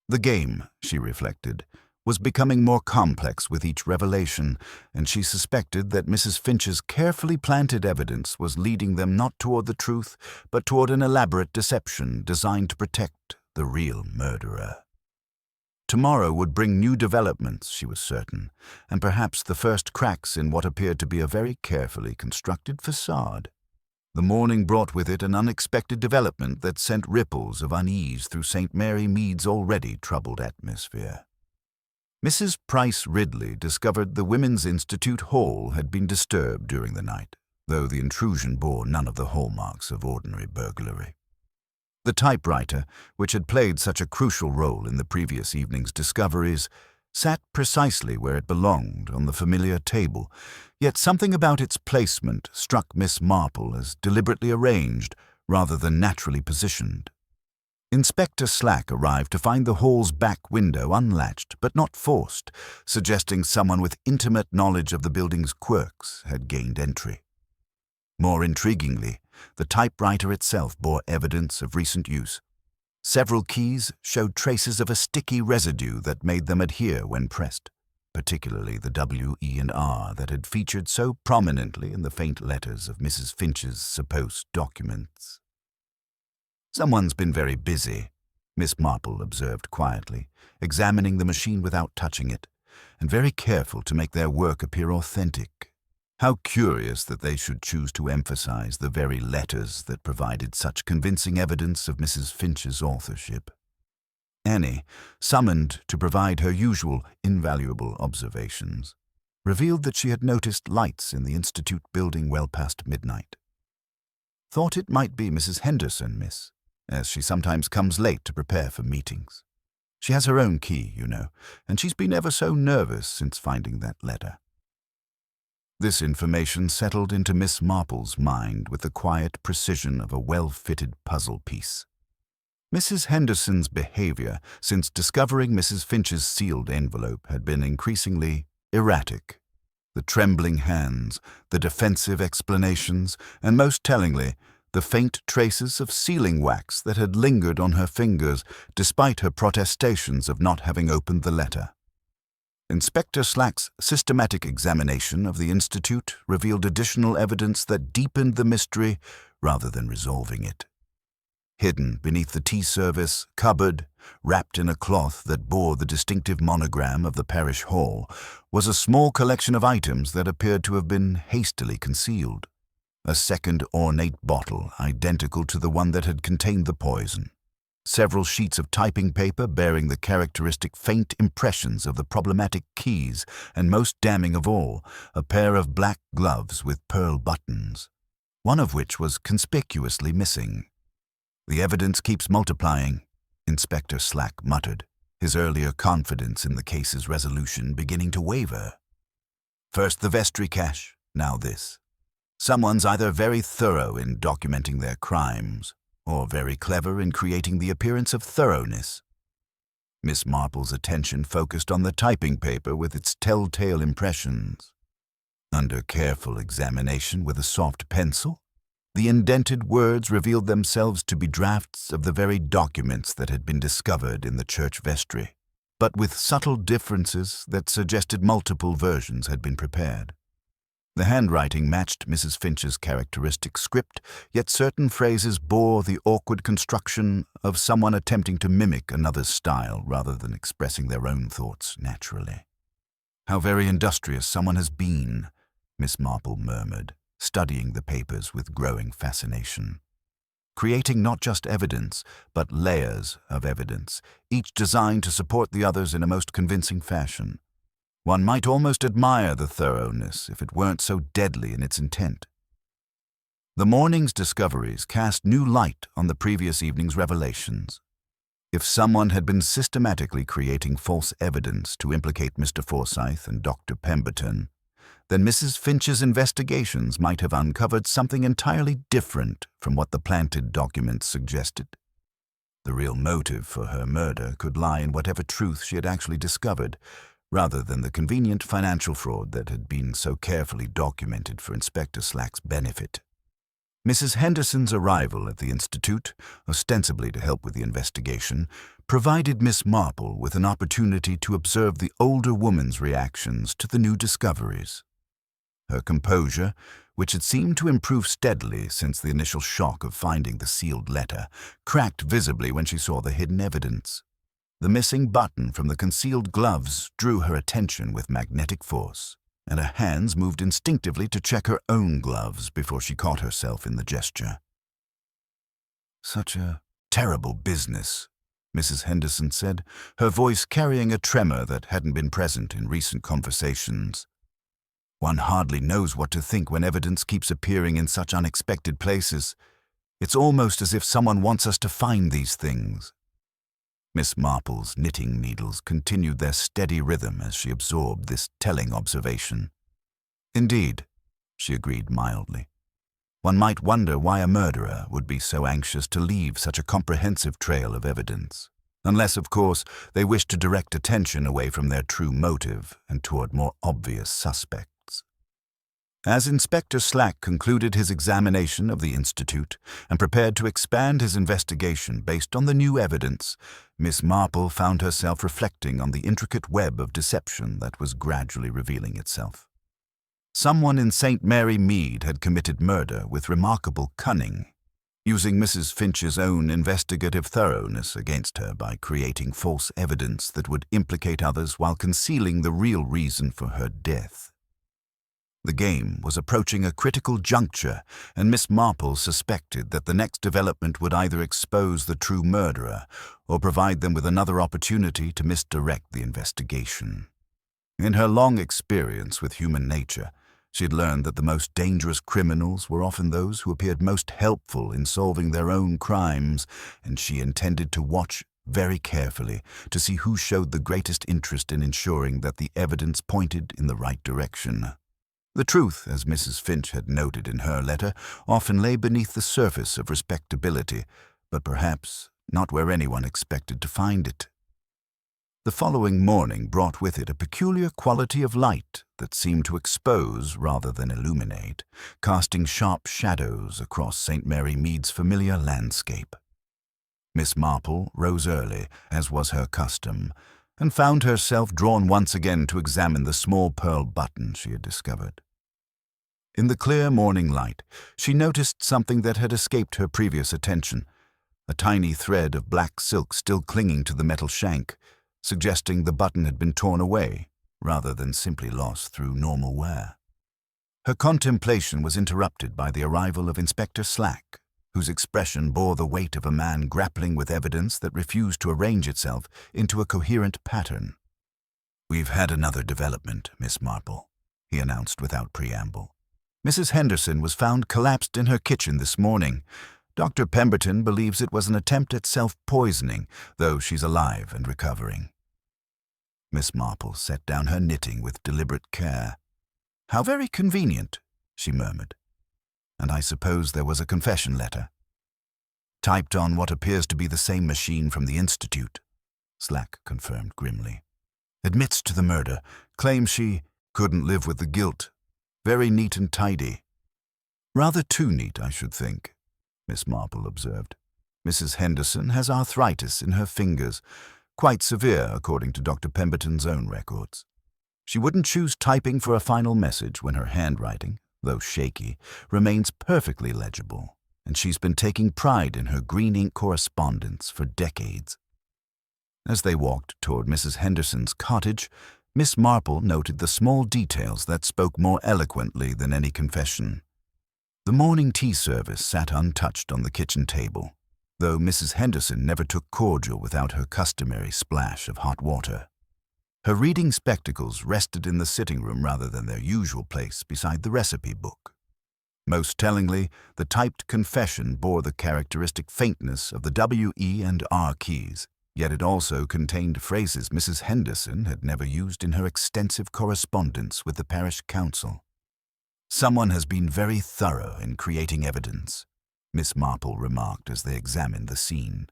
The game, she reflected, was becoming more complex with each revelation, and she suspected that Mrs. Finch's carefully planted evidence was leading them not toward the truth, but toward an elaborate deception designed to protect the real murderer. Tomorrow would bring new developments, she was certain, and perhaps the first cracks in what appeared to be a very carefully constructed facade. The morning brought with it an unexpected development that sent ripples of unease through St. Mary Mead's already troubled atmosphere. Mrs. Price Ridley discovered the Women's Institute Hall had been disturbed during the night, though the intrusion bore none of the hallmarks of ordinary burglary. The typewriter, which had played such a crucial role in the previous evening's discoveries, sat precisely where it belonged on the familiar table, yet something about its placement struck Miss Marple as deliberately arranged rather than naturally positioned. Inspector Slack arrived to find the hall's back window unlatched but not forced, suggesting someone with intimate knowledge of the building's quirks had gained entry. More intriguingly, the typewriter itself bore evidence of recent use. Several keys showed traces of a sticky residue that made them adhere when pressed, particularly the W, E, and R that had featured so prominently in the faint letters of Mrs. Finch's supposed documents. "Someone's been very busy," Miss Marple observed quietly, examining the machine without touching it, and very careful to make their work appear authentic. How curious that they should choose to emphasize the very letters that provided such convincing evidence of Mrs. Finch's authorship. Annie, summoned to provide her usual invaluable observations, revealed that she had noticed lights in the Institute building well past midnight. "Thought it might be Mrs. Henderson, miss, as she sometimes comes late to prepare for meetings. She has her own key, you know, and she's been ever so nervous since finding that letter." This information settled into Miss Marple's mind with the quiet precision of a well-fitted puzzle piece. Mrs. Henderson's behavior since discovering Mrs. Finch's sealed envelope had been increasingly erratic. The trembling hands, the defensive explanations, and most tellingly, the faint traces of sealing wax that had lingered on her fingers despite her protestations of not having opened the letter. Inspector Slack's systematic examination of the Institute revealed additional evidence that deepened the mystery rather than resolving it. Hidden beneath the tea service cupboard, wrapped in a cloth that bore the distinctive monogram of the parish hall, was a small collection of items that appeared to have been hastily concealed. A second ornate bottle identical to the one that had contained the poison. Several sheets of typing paper bearing the characteristic faint impressions of the problematic keys, and most damning of all, a pair of black gloves with pearl buttons, one of which was conspicuously missing. "The evidence keeps multiplying," Inspector Slack muttered, his earlier confidence in the case's resolution beginning to waver. First the vestry cache, now this. Someone's either very thorough in documenting their crimes, or very clever in creating the appearance of thoroughness. Miss Marple's attention focused on the typing paper with its telltale impressions. Under careful examination with a soft pencil, the indented words revealed themselves to be drafts of the very documents that had been discovered in the church vestry, but with subtle differences that suggested multiple versions had been prepared. The handwriting matched Mrs. Finch's characteristic script, yet certain phrases bore the awkward construction of someone attempting to mimic another's style rather than expressing their own thoughts naturally. "How very industrious someone has been," Miss Marple murmured, studying the papers with growing fascination. Creating not just evidence, but layers of evidence, each designed to support the others in a most convincing fashion. One might almost admire the thoroughness if it weren't so deadly in its intent. The morning's discoveries cast new light on the previous evening's revelations. If someone had been systematically creating false evidence to implicate Mr. Forsyth and Dr. Pemberton, then Mrs. Finch's investigations might have uncovered something entirely different from what the planted documents suggested. The real motive for her murder could lie in whatever truth she had actually discovered, rather than the convenient financial fraud that had been so carefully documented for Inspector Slack's benefit. Mrs. Henderson's arrival at the Institute, ostensibly to help with the investigation, provided Miss Marple with an opportunity to observe the older woman's reactions to the new discoveries. Her composure, which had seemed to improve steadily since the initial shock of finding the sealed letter, cracked visibly when she saw the hidden evidence. The missing button from the concealed gloves drew her attention with magnetic force, and her hands moved instinctively to check her own gloves before she caught herself in the gesture. "Such a terrible business," Mrs. Henderson said, her voice carrying a tremor that hadn't been present in recent conversations. "One hardly knows what to think when evidence keeps appearing in such unexpected places. It's almost as if someone wants us to find these things." Miss Marple's knitting needles continued their steady rhythm as she absorbed this telling observation. "Indeed," she agreed mildly. "One might wonder why a murderer would be so anxious to leave such a comprehensive trail of evidence, unless, of course, they wish to direct attention away from their true motive and toward more obvious suspects." As Inspector Slack concluded his examination of the Institute and prepared to expand his investigation based on the new evidence, Miss Marple found herself reflecting on the intricate web of deception that was gradually revealing itself. Someone in St. Mary Mead had committed murder with remarkable cunning, using Mrs. Finch's own investigative thoroughness against her by creating false evidence that would implicate others while concealing the real reason for her death. The game was approaching a critical juncture, and Miss Marple suspected that the next development would either expose the true murderer or provide them with another opportunity to misdirect the investigation. In her long experience with human nature, she had learned that the most dangerous criminals were often those who appeared most helpful in solving their own crimes, and she intended to watch very carefully to see who showed the greatest interest in ensuring that the evidence pointed in the right direction. The truth, as Mrs. Finch had noted in her letter, often lay beneath the surface of respectability, but perhaps not where anyone expected to find it. The following morning brought with it a peculiar quality of light that seemed to expose rather than illuminate, casting sharp shadows across St. Mary Mead's familiar landscape. Miss Marple rose early, as was her custom, and found herself drawn once again to examine the small pearl button she had discovered. In the clear morning light, she noticed something that had escaped her previous attention, a tiny thread of black silk still clinging to the metal shank, suggesting the button had been torn away rather than simply lost through normal wear. Her contemplation was interrupted by the arrival of Inspector Slack, whose expression bore the weight of a man grappling with evidence that refused to arrange itself into a coherent pattern. "We've had another development, Miss Marple," he announced without preamble. "Mrs. Henderson was found collapsed in her kitchen this morning. Dr. Pemberton believes it was an attempt at self-poisoning, though she's alive and recovering." Miss Marple set down her knitting with deliberate care. "How very convenient," she murmured. "And I suppose there was a confession letter." "Typed on what appears to be the same machine from the Institute," Slack confirmed grimly. "Admits to the murder, claims she couldn't live with the guilt. Very neat and tidy." "Rather too neat, I should think," Miss Marple observed. "Mrs. Henderson has arthritis in her fingers, quite severe according to Dr. Pemberton's own records. She wouldn't choose typing for a final message when her handwriting, though shaky, remains perfectly legible, and she's been taking pride in her green ink correspondence for decades." As they walked toward Mrs. Henderson's cottage, Miss Marple noted the small details that spoke more eloquently than any confession. The morning tea service sat untouched on the kitchen table, though Mrs. Henderson never took cordial without her customary splash of hot water. Her reading spectacles rested in the sitting room rather than their usual place beside the recipe book. Most tellingly, the typed confession bore the characteristic faintness of the W, E, and R keys, yet it also contained phrases Mrs. Henderson had never used in her extensive correspondence with the parish council. "Someone has been very thorough in creating evidence," Miss Marple remarked as they examined the scene.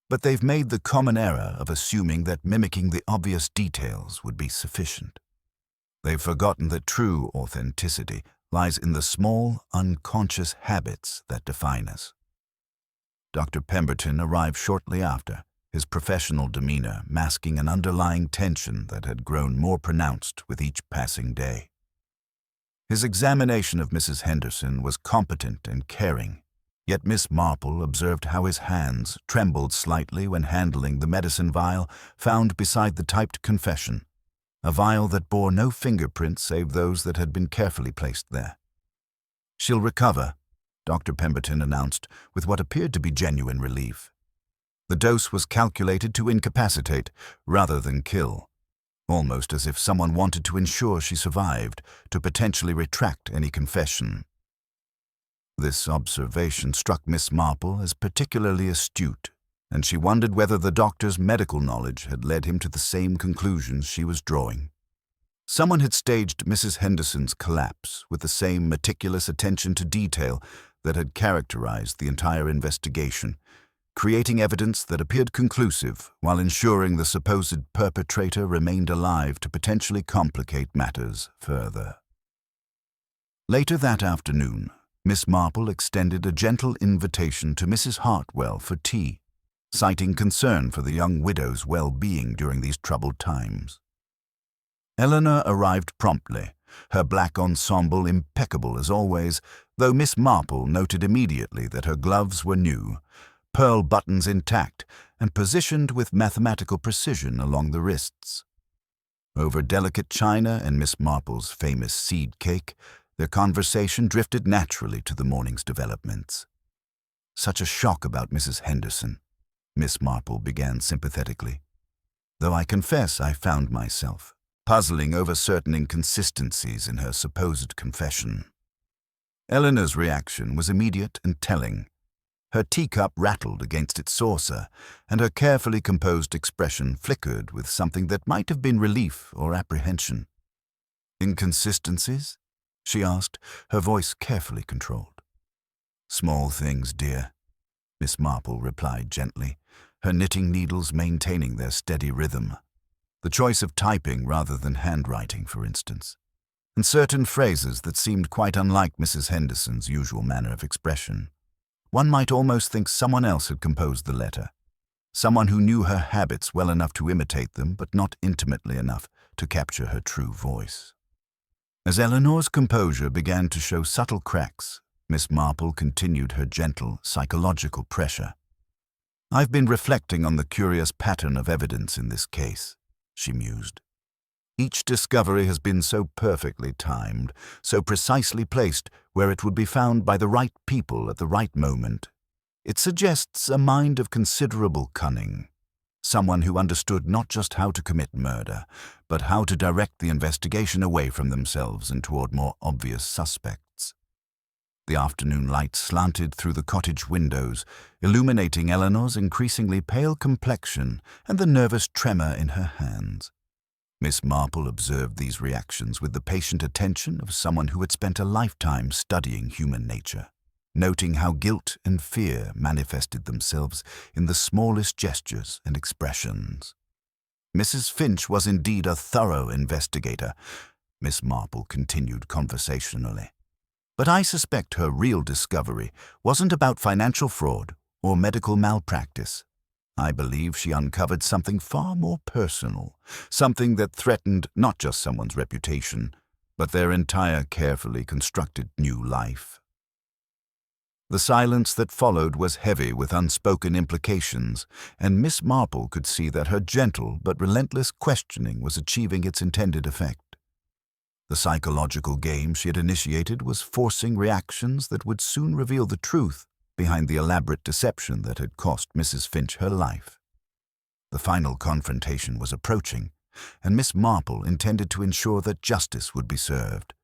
"But they've made the common error of assuming that mimicking the obvious details would be sufficient. They've forgotten that true authenticity lies in the small, unconscious habits that define us." Dr. Pemberton arrived shortly after, his professional demeanor masking an underlying tension that had grown more pronounced with each passing day. His examination of Mrs. Henderson was competent and caring, yet Miss Marple observed how his hands trembled slightly when handling the medicine vial found beside the typed confession, a vial that bore no fingerprints save those that had been carefully placed there. "She'll recover," Dr. Pemberton announced with what appeared to be genuine relief. The dose was calculated to incapacitate rather than kill, almost as if someone wanted to ensure she survived, to potentially retract any confession. This observation struck Miss Marple as particularly astute, and she wondered whether the doctor's medical knowledge had led him to the same conclusions she was drawing. Someone had staged Mrs. Henderson's collapse with the same meticulous attention to detail that had characterized the entire investigation, creating evidence that appeared conclusive while ensuring the supposed perpetrator remained alive to potentially complicate matters further. Later that afternoon, Miss Marple extended a gentle invitation to Mrs. Hartwell for tea, citing concern for the young widow's well-being during these troubled times. Eleanor arrived promptly, her black ensemble impeccable as always, though Miss Marple noted immediately that her gloves were new, pearl buttons intact, and positioned with mathematical precision along the wrists. Over delicate china and Miss Marple's famous seed cake, their conversation drifted naturally to the morning's developments. "Such a shock about Mrs. Henderson," Miss Marple began sympathetically, "though I confess I found myself puzzling over certain inconsistencies in her supposed confession." Eleanor's reaction was immediate and telling. Her teacup rattled against its saucer, and her carefully composed expression flickered with something that might have been relief or apprehension. "Inconsistencies?" she asked, her voice carefully controlled. "Small things, dear," Miss Marple replied gently, her knitting needles maintaining their steady rhythm. The choice of typing rather than handwriting, for instance, and certain phrases that seemed quite unlike Mrs. Henderson's usual manner of expression. One might almost think someone else had composed the letter, someone who knew her habits well enough to imitate them, but not intimately enough to capture her true voice. As Eleanor's composure began to show subtle cracks, Miss Marple continued her gentle, psychological pressure. "I've been reflecting on the curious pattern of evidence in this case," she mused. "Each discovery has been so perfectly timed, so precisely placed where it would be found by the right people at the right moment. It suggests a mind of considerable cunning, someone who understood not just how to commit murder, but how to direct the investigation away from themselves and toward more obvious suspects." The afternoon light slanted through the cottage windows, illuminating Eleanor's increasingly pale complexion and the nervous tremor in her hands. Miss Marple observed these reactions with the patient attention of someone who had spent a lifetime studying human nature, noting how guilt and fear manifested themselves in the smallest gestures and expressions. "Mrs. Finch was indeed a thorough investigator," Miss Marple continued conversationally. "But I suspect her real discovery wasn't about financial fraud or medical malpractice. I believe she uncovered something far more personal, something that threatened not just someone's reputation, but their entire carefully constructed new life." The silence that followed was heavy with unspoken implications, and Miss Marple could see that her gentle but relentless questioning was achieving its intended effect. The psychological game she had initiated was forcing reactions that would soon reveal the truth behind the elaborate deception that had cost Mrs. Finch her life. The final confrontation was approaching, and Miss Marple intended to ensure that justice would be served,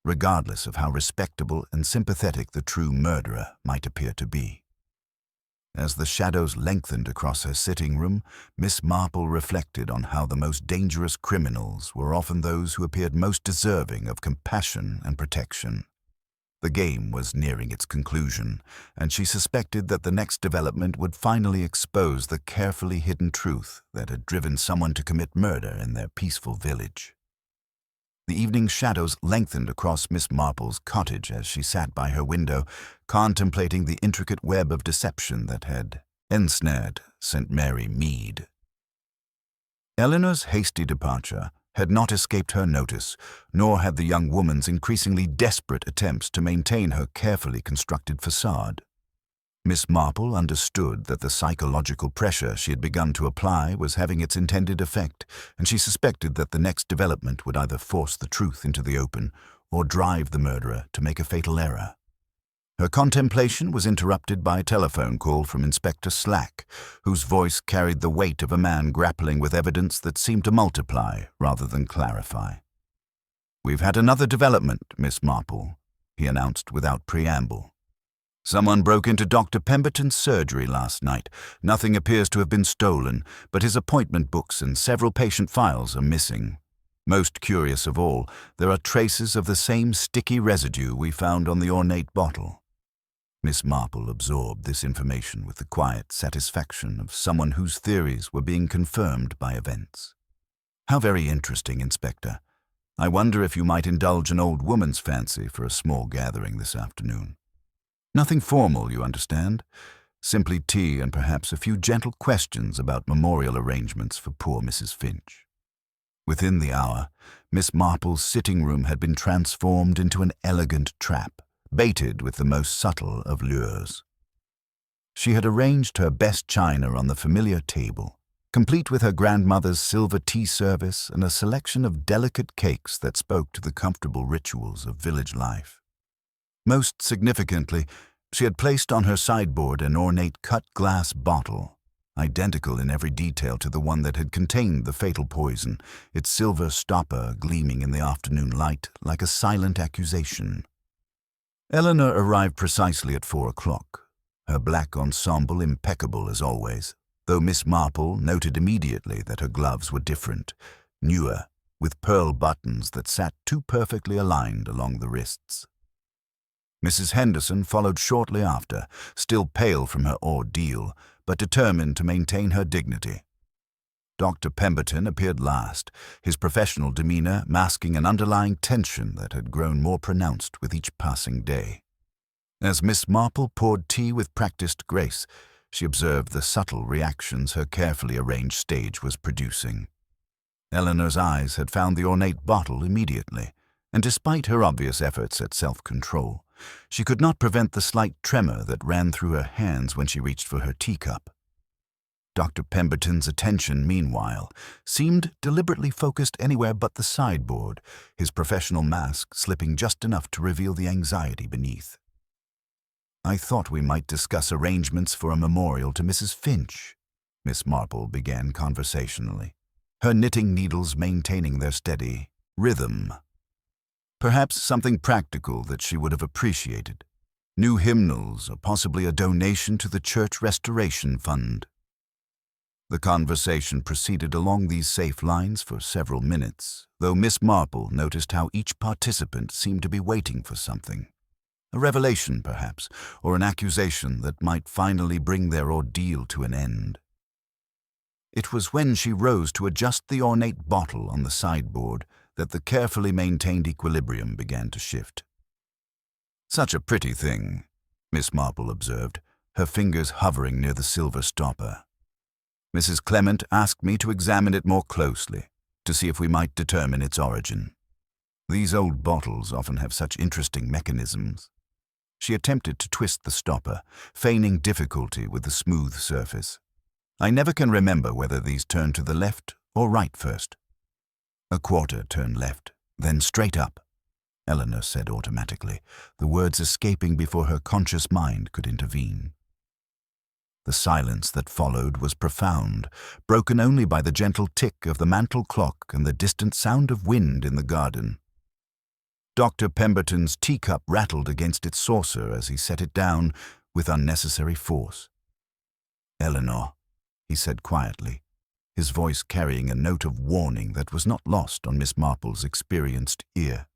regardless of how respectable and sympathetic the true murderer might appear to be. As the shadows lengthened across her sitting room, Miss Marple reflected on how the most dangerous criminals were often those who appeared most deserving of compassion and protection. The game was nearing its conclusion, and she suspected that the next development would finally expose the carefully hidden truth that had driven someone to commit murder in their peaceful village. The evening shadows lengthened across Miss Marple's cottage as she sat by her window, contemplating the intricate web of deception that had ensnared St. Mary Mead. Eleanor's hasty departure had not escaped her notice, nor had the young woman's increasingly desperate attempts to maintain her carefully constructed facade. Miss Marple understood that the psychological pressure she had begun to apply was having its intended effect, and she suspected that the next development would either force the truth into the open or drive the murderer to make a fatal error. Her contemplation was interrupted by a telephone call from Inspector Slack, whose voice carried the weight of a man grappling with evidence that seemed to multiply rather than clarify. "We've had another development, Miss Marple," he announced without preamble. "Someone broke into Dr. Pemberton's surgery last night. Nothing appears to have been stolen, but his appointment books and several patient files are missing. Most curious of all, there are traces of the same sticky residue we found on the ornate bottle." Miss Marple absorbed this information with the quiet satisfaction of someone whose theories were being confirmed by events. "How very interesting, Inspector. I wonder if you might indulge an old woman's fancy for a small gathering this afternoon. Nothing formal, you understand. Simply tea and perhaps a few gentle questions about memorial arrangements for poor Mrs. Finch." Within the hour, Miss Marple's sitting room had been transformed into an elegant trap, baited with the most subtle of lures. She had arranged her best china on the familiar table, complete with her grandmother's silver tea service and a selection of delicate cakes that spoke to the comfortable rituals of village life. Most significantly, she had placed on her sideboard an ornate cut-glass bottle, identical in every detail to the one that had contained the fatal poison, its silver stopper gleaming in the afternoon light like a silent accusation. Eleanor arrived precisely at 4 o'clock, her black ensemble impeccable as always, though Miss Marple noted immediately that her gloves were different, newer, with pearl buttons that sat too perfectly aligned along the wrists. Mrs. Henderson followed shortly after, still pale from her ordeal, but determined to maintain her dignity. Dr. Pemberton appeared last, his professional demeanor masking an underlying tension that had grown more pronounced with each passing day. As Miss Marple poured tea with practiced grace, she observed the subtle reactions her carefully arranged stage was producing. Eleanor's eyes had found the ornate bottle immediately, and despite her obvious efforts at self-control, she could not prevent the slight tremor that ran through her hands when she reached for her teacup. Dr. Pemberton's attention, meanwhile, seemed deliberately focused anywhere but the sideboard, his professional mask slipping just enough to reveal the anxiety beneath. "I thought we might discuss arrangements for a memorial to Mrs. Finch," Miss Marple began conversationally, her knitting needles maintaining their steady rhythm. "Perhaps something practical that she would have appreciated. New hymnals, or possibly a donation to the Church Restoration Fund." The conversation proceeded along these safe lines for several minutes, though Miss Marple noticed how each participant seemed to be waiting for something. A revelation, perhaps, or an accusation that might finally bring their ordeal to an end. It was when she rose to adjust the ornate bottle on the sideboard that the carefully maintained equilibrium began to shift. "Such a pretty thing," Miss Marple observed, her fingers hovering near the silver stopper. "Mrs. Clement asked me to examine it more closely, to see if we might determine its origin. These old bottles often have such interesting mechanisms." She attempted to twist the stopper, feigning difficulty with the smooth surface. "I never can remember whether these turn to the left or right first." "A quarter turned left, then straight up," Eleanor said automatically, the words escaping before her conscious mind could intervene. The silence that followed was profound, broken only by the gentle tick of the mantel clock and the distant sound of wind in the garden. Dr. Pemberton's teacup rattled against its saucer as he set it down with unnecessary force. "Eleanor," he said quietly, his voice carrying a note of warning that was not lost on Miss Marple's experienced ear.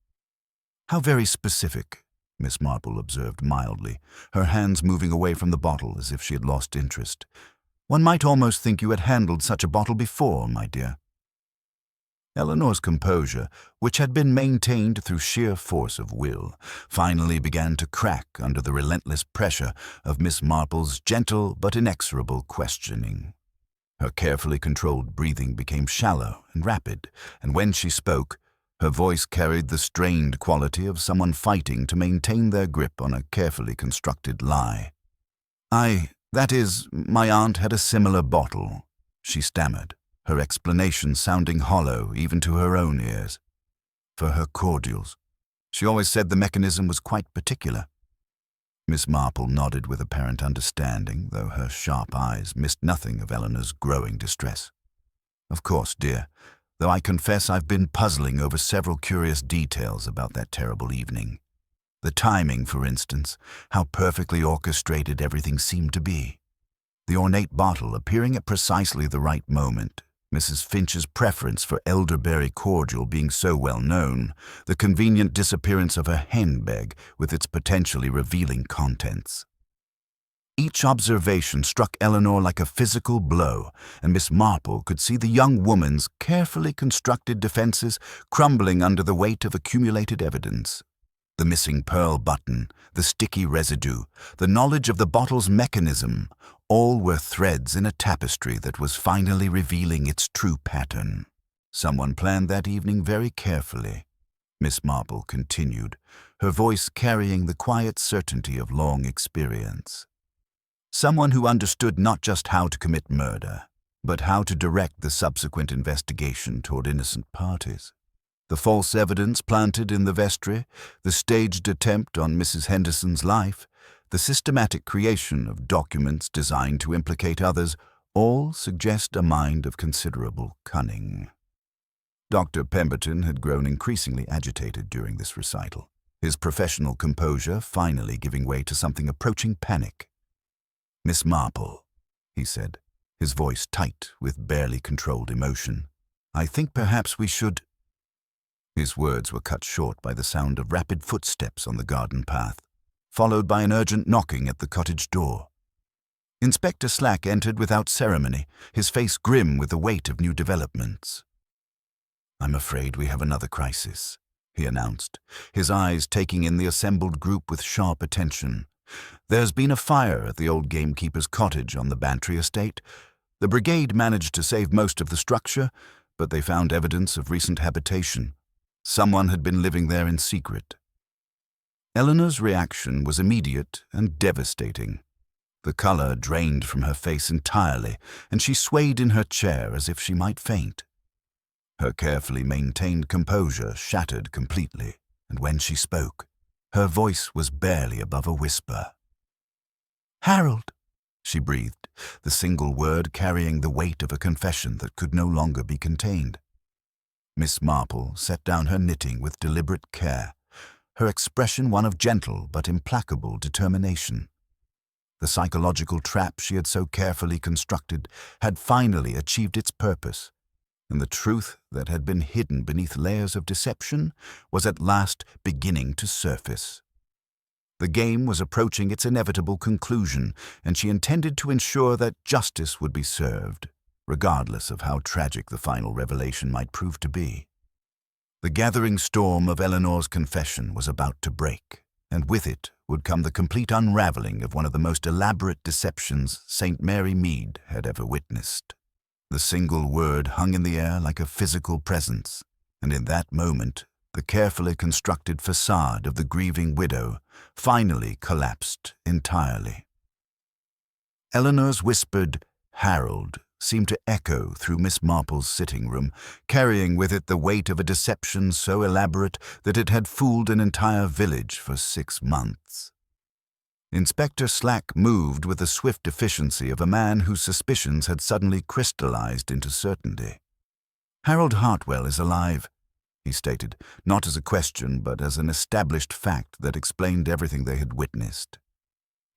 "How very specific," Miss Marple observed mildly, her hands moving away from the bottle as if she had lost interest. "One might almost think you had handled such a bottle before, my dear." Eleanor's composure, which had been maintained through sheer force of will, finally began to crack under the relentless pressure of Miss Marple's gentle but inexorable questioning. Her carefully controlled breathing became shallow and rapid, and when she spoke, her voice carried the strained quality of someone fighting to maintain their grip on a carefully constructed lie. That is, my aunt had a similar bottle," she stammered, her explanation sounding hollow even to her own ears. "For her cordials. She always said the mechanism was quite particular." Miss Marple nodded with apparent understanding, though her sharp eyes missed nothing of Eleanor's growing distress. "Of course, dear, though I confess I've been puzzling over several curious details about that terrible evening. The timing, for instance, how perfectly orchestrated everything seemed to be. The ornate bottle appearing at precisely the right moment, Mrs. Finch's preference for elderberry cordial being so well known, the convenient disappearance of her handbag with its potentially revealing contents. Each observation struck Eleanor like a physical blow, and Miss Marple could see the young woman's carefully constructed defenses crumbling under the weight of accumulated evidence. The missing pearl button, the sticky residue, the knowledge of the bottle's mechanism, all were threads in a tapestry that was finally revealing its true pattern. "Someone planned that evening very carefully," Miss Marple continued, her voice carrying the quiet certainty of long experience. "Someone who understood not just how to commit murder, but how to direct the subsequent investigation toward innocent parties. The false evidence planted in the vestry, the staged attempt on Mrs. Henderson's life, the systematic creation of documents designed to implicate others, all suggest a mind of considerable cunning." Dr. Pemberton had grown increasingly agitated during this recital, his professional composure finally giving way to something approaching panic. "Miss Marple," he said, his voice tight with barely controlled emotion, "I think perhaps we should—" His words were cut short by the sound of rapid footsteps on the garden path, followed by an urgent knocking at the cottage door. Inspector Slack entered without ceremony, his face grim with the weight of new developments. "I'm afraid we have another crisis," he announced, his eyes taking in the assembled group with sharp attention. "There's been a fire at the old gamekeeper's cottage on the Bantry estate. The brigade managed to save most of the structure, but they found evidence of recent habitation. Someone had been living there in secret." Eleanor's reaction was immediate and devastating. The color drained from her face entirely, and she swayed in her chair as if she might faint. Her carefully maintained composure shattered completely, and when she spoke, her voice was barely above a whisper. "Harold," she breathed, the single word carrying the weight of a confession that could no longer be contained. Miss Marple set down her knitting with deliberate care, her expression one of gentle but implacable determination. The psychological trap she had so carefully constructed had finally achieved its purpose, and the truth that had been hidden beneath layers of deception was at last beginning to surface. The game was approaching its inevitable conclusion, and she intended to ensure that justice would be served, regardless of how tragic the final revelation might prove to be. The gathering storm of Eleanor's confession was about to break, and with it would come the complete unraveling of one of the most elaborate deceptions St. Mary Mead had ever witnessed. The single word hung in the air like a physical presence, and in that moment, the carefully constructed facade of the grieving widow finally collapsed entirely. Eleanor's whispered, "Harold," seemed to echo through Miss Marple's sitting room, carrying with it the weight of a deception so elaborate that it had fooled an entire village for 6 months. Inspector Slack moved with the swift efficiency of a man whose suspicions had suddenly crystallized into certainty. "Harold Hartwell is alive," he stated, not as a question but as an established fact that explained everything they had witnessed.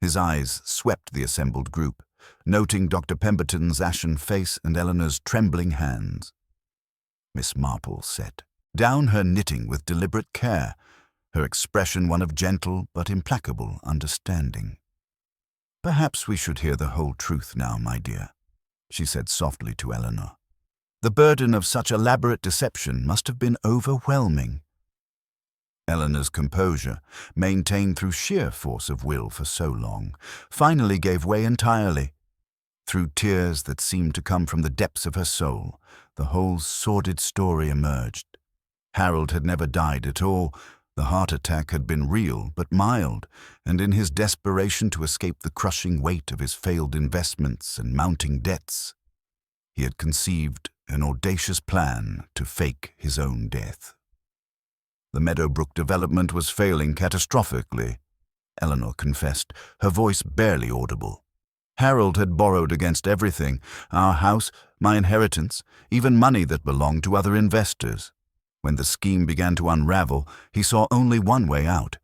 His eyes swept the assembled group, noting Dr. Pemberton's ashen face and Eleanor's trembling hands. Miss Marple set down her knitting with deliberate care, her expression one of gentle but implacable understanding. "Perhaps we should hear the whole truth now, my dear," she said softly to Eleanor. "The burden of such elaborate deception must have been overwhelming." Eleanor's composure, maintained through sheer force of will for so long, finally gave way entirely. Through tears that seemed to come from the depths of her soul, the whole sordid story emerged. Harold had never died at all. The heart attack had been real but mild, and in his desperation to escape the crushing weight of his failed investments and mounting debts, he had conceived an audacious plan to fake his own death. The Meadowbrook development was failing catastrophically, Eleanor confessed, her voice barely audible. Harold had borrowed against everything, our house, my inheritance, even money that belonged to other investors. When the scheme began to unravel, he saw only one way out.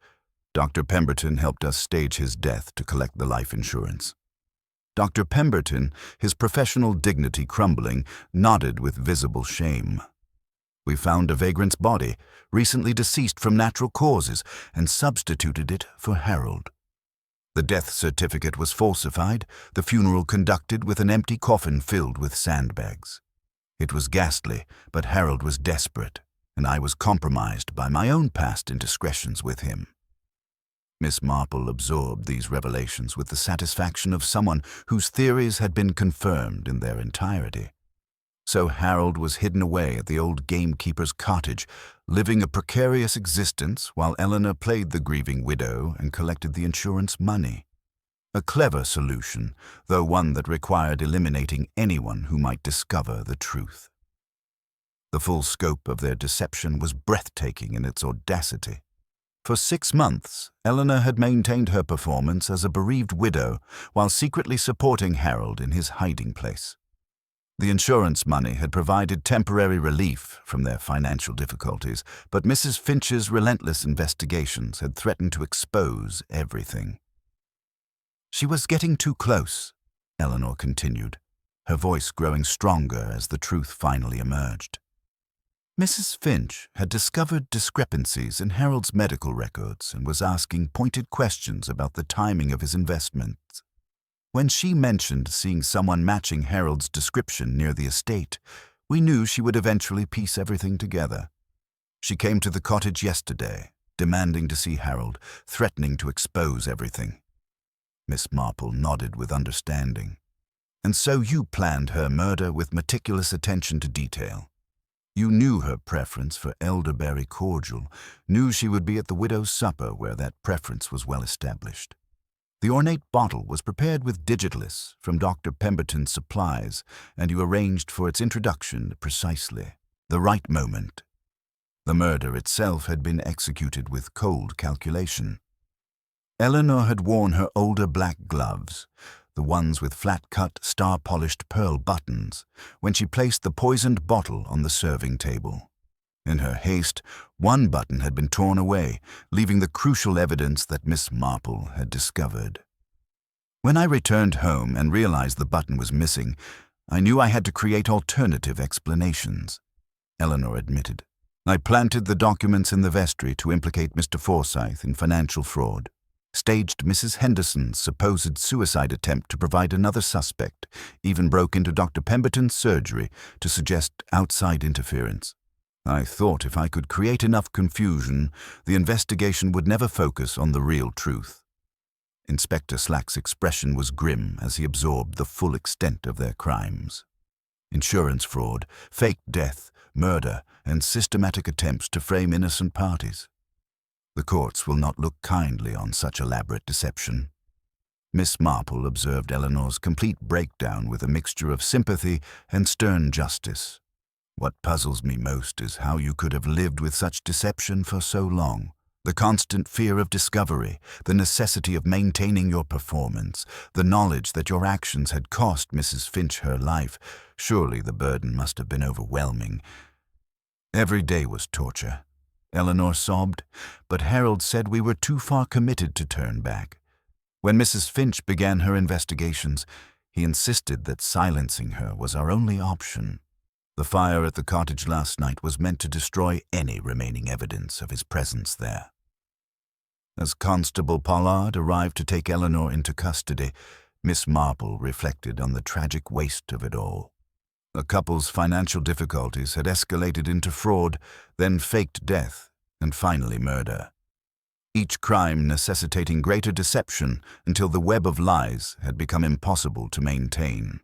Dr. Pemberton helped us stage his death to collect the life insurance. Dr. Pemberton, his professional dignity crumbling, nodded with visible shame. "We found a vagrant's body, recently deceased from natural causes, and substituted it for Harold. The death certificate was falsified, the funeral conducted with an empty coffin filled with sandbags. It was ghastly, but Harold was desperate, and I was compromised by my own past indiscretions with him." Miss Marple absorbed these revelations with the satisfaction of someone whose theories had been confirmed in their entirety. So Harold was hidden away at the old gamekeeper's cottage, living a precarious existence while Eleanor played the grieving widow and collected the insurance money. A clever solution, though one that required eliminating anyone who might discover the truth. The full scope of their deception was breathtaking in its audacity. For 6 months, Eleanor had maintained her performance as a bereaved widow while secretly supporting Harold in his hiding place. The insurance money had provided temporary relief from their financial difficulties, but Mrs. Finch's relentless investigations had threatened to expose everything. "She was getting too close," Eleanor continued, her voice growing stronger as the truth finally emerged. Mrs. Finch had discovered discrepancies in Harold's medical records and was asking pointed questions about the timing of his investments. When she mentioned seeing someone matching Harold's description near the estate, we knew she would eventually piece everything together. She came to the cottage yesterday, demanding to see Harold, threatening to expose everything. Miss Marple nodded with understanding. "And so you planned her murder with meticulous attention to detail. You knew her preference for elderberry cordial, knew she would be at the widow's supper where that preference was well established. The ornate bottle was prepared with digitalis from Dr. Pemberton's supplies, and you arranged for its introduction at precisely the right moment. The murder itself had been executed with cold calculation. Eleanor had worn her older black gloves, the ones with flat-cut, star-polished pearl buttons, when she placed the poisoned bottle on the serving table. In her haste, one button had been torn away, leaving the crucial evidence that Miss Marple had discovered. When I returned home and realized the button was missing, I knew I had to create alternative explanations. Eleanor admitted. I planted the documents in the vestry to implicate Mr. Forsyth in financial fraud, staged Mrs. Henderson's supposed suicide attempt to provide another suspect, even broke into Dr. Pemberton's surgery to suggest outside interference. I thought if I could create enough confusion, the investigation would never focus on the real truth. Inspector Slack's expression was grim as he absorbed the full extent of their crimes. Insurance fraud, fake death, murder, and systematic attempts to frame innocent parties. The courts will not look kindly on such elaborate deception. Miss Marple observed Eleanor's complete breakdown with a mixture of sympathy and stern justice. What puzzles me most is how you could have lived with such deception for so long. The constant fear of discovery, the necessity of maintaining your performance, the knowledge that your actions had cost Mrs. Finch her life. Surely the burden must have been overwhelming. Every day was torture. Eleanor sobbed, but Harold said we were too far committed to turn back. When Mrs. Finch began her investigations, he insisted that silencing her was our only option. The fire at the cottage last night was meant to destroy any remaining evidence of his presence there. As Constable Pollard arrived to take Eleanor into custody, Miss Marple reflected on the tragic waste of it all. The couple's financial difficulties had escalated into fraud, then faked death, and finally murder. Each crime necessitating greater deception until the web of lies had become impossible to maintain.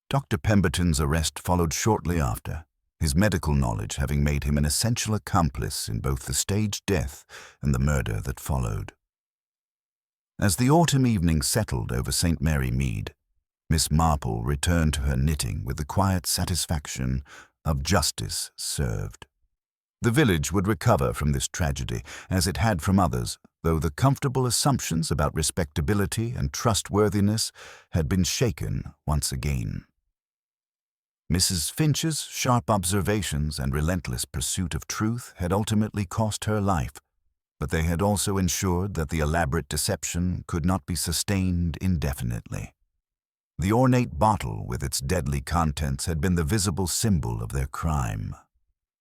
Dr. Pemberton's arrest followed shortly after, his medical knowledge having made him an essential accomplice in both the staged death and the murder that followed. As the autumn evening settled over St. Mary Mead, Miss Marple returned to her knitting with the quiet satisfaction of justice served. The village would recover from this tragedy, as it had from others, though the comfortable assumptions about respectability and trustworthiness had been shaken once again. Mrs. Finch's sharp observations and relentless pursuit of truth had ultimately cost her life, but they had also ensured that the elaborate deception could not be sustained indefinitely. The ornate bottle with its deadly contents had been the visible symbol of their crime,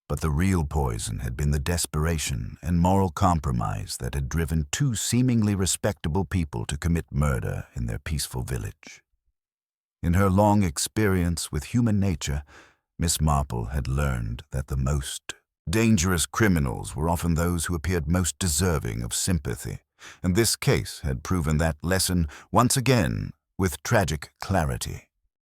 but the real poison had been the desperation and moral compromise that had driven two seemingly respectable people to commit murder in their peaceful village. In her long experience with human nature, Miss Marple had learned that the most dangerous criminals were often those who appeared most deserving of sympathy, and this case had proven that lesson once again with tragic clarity.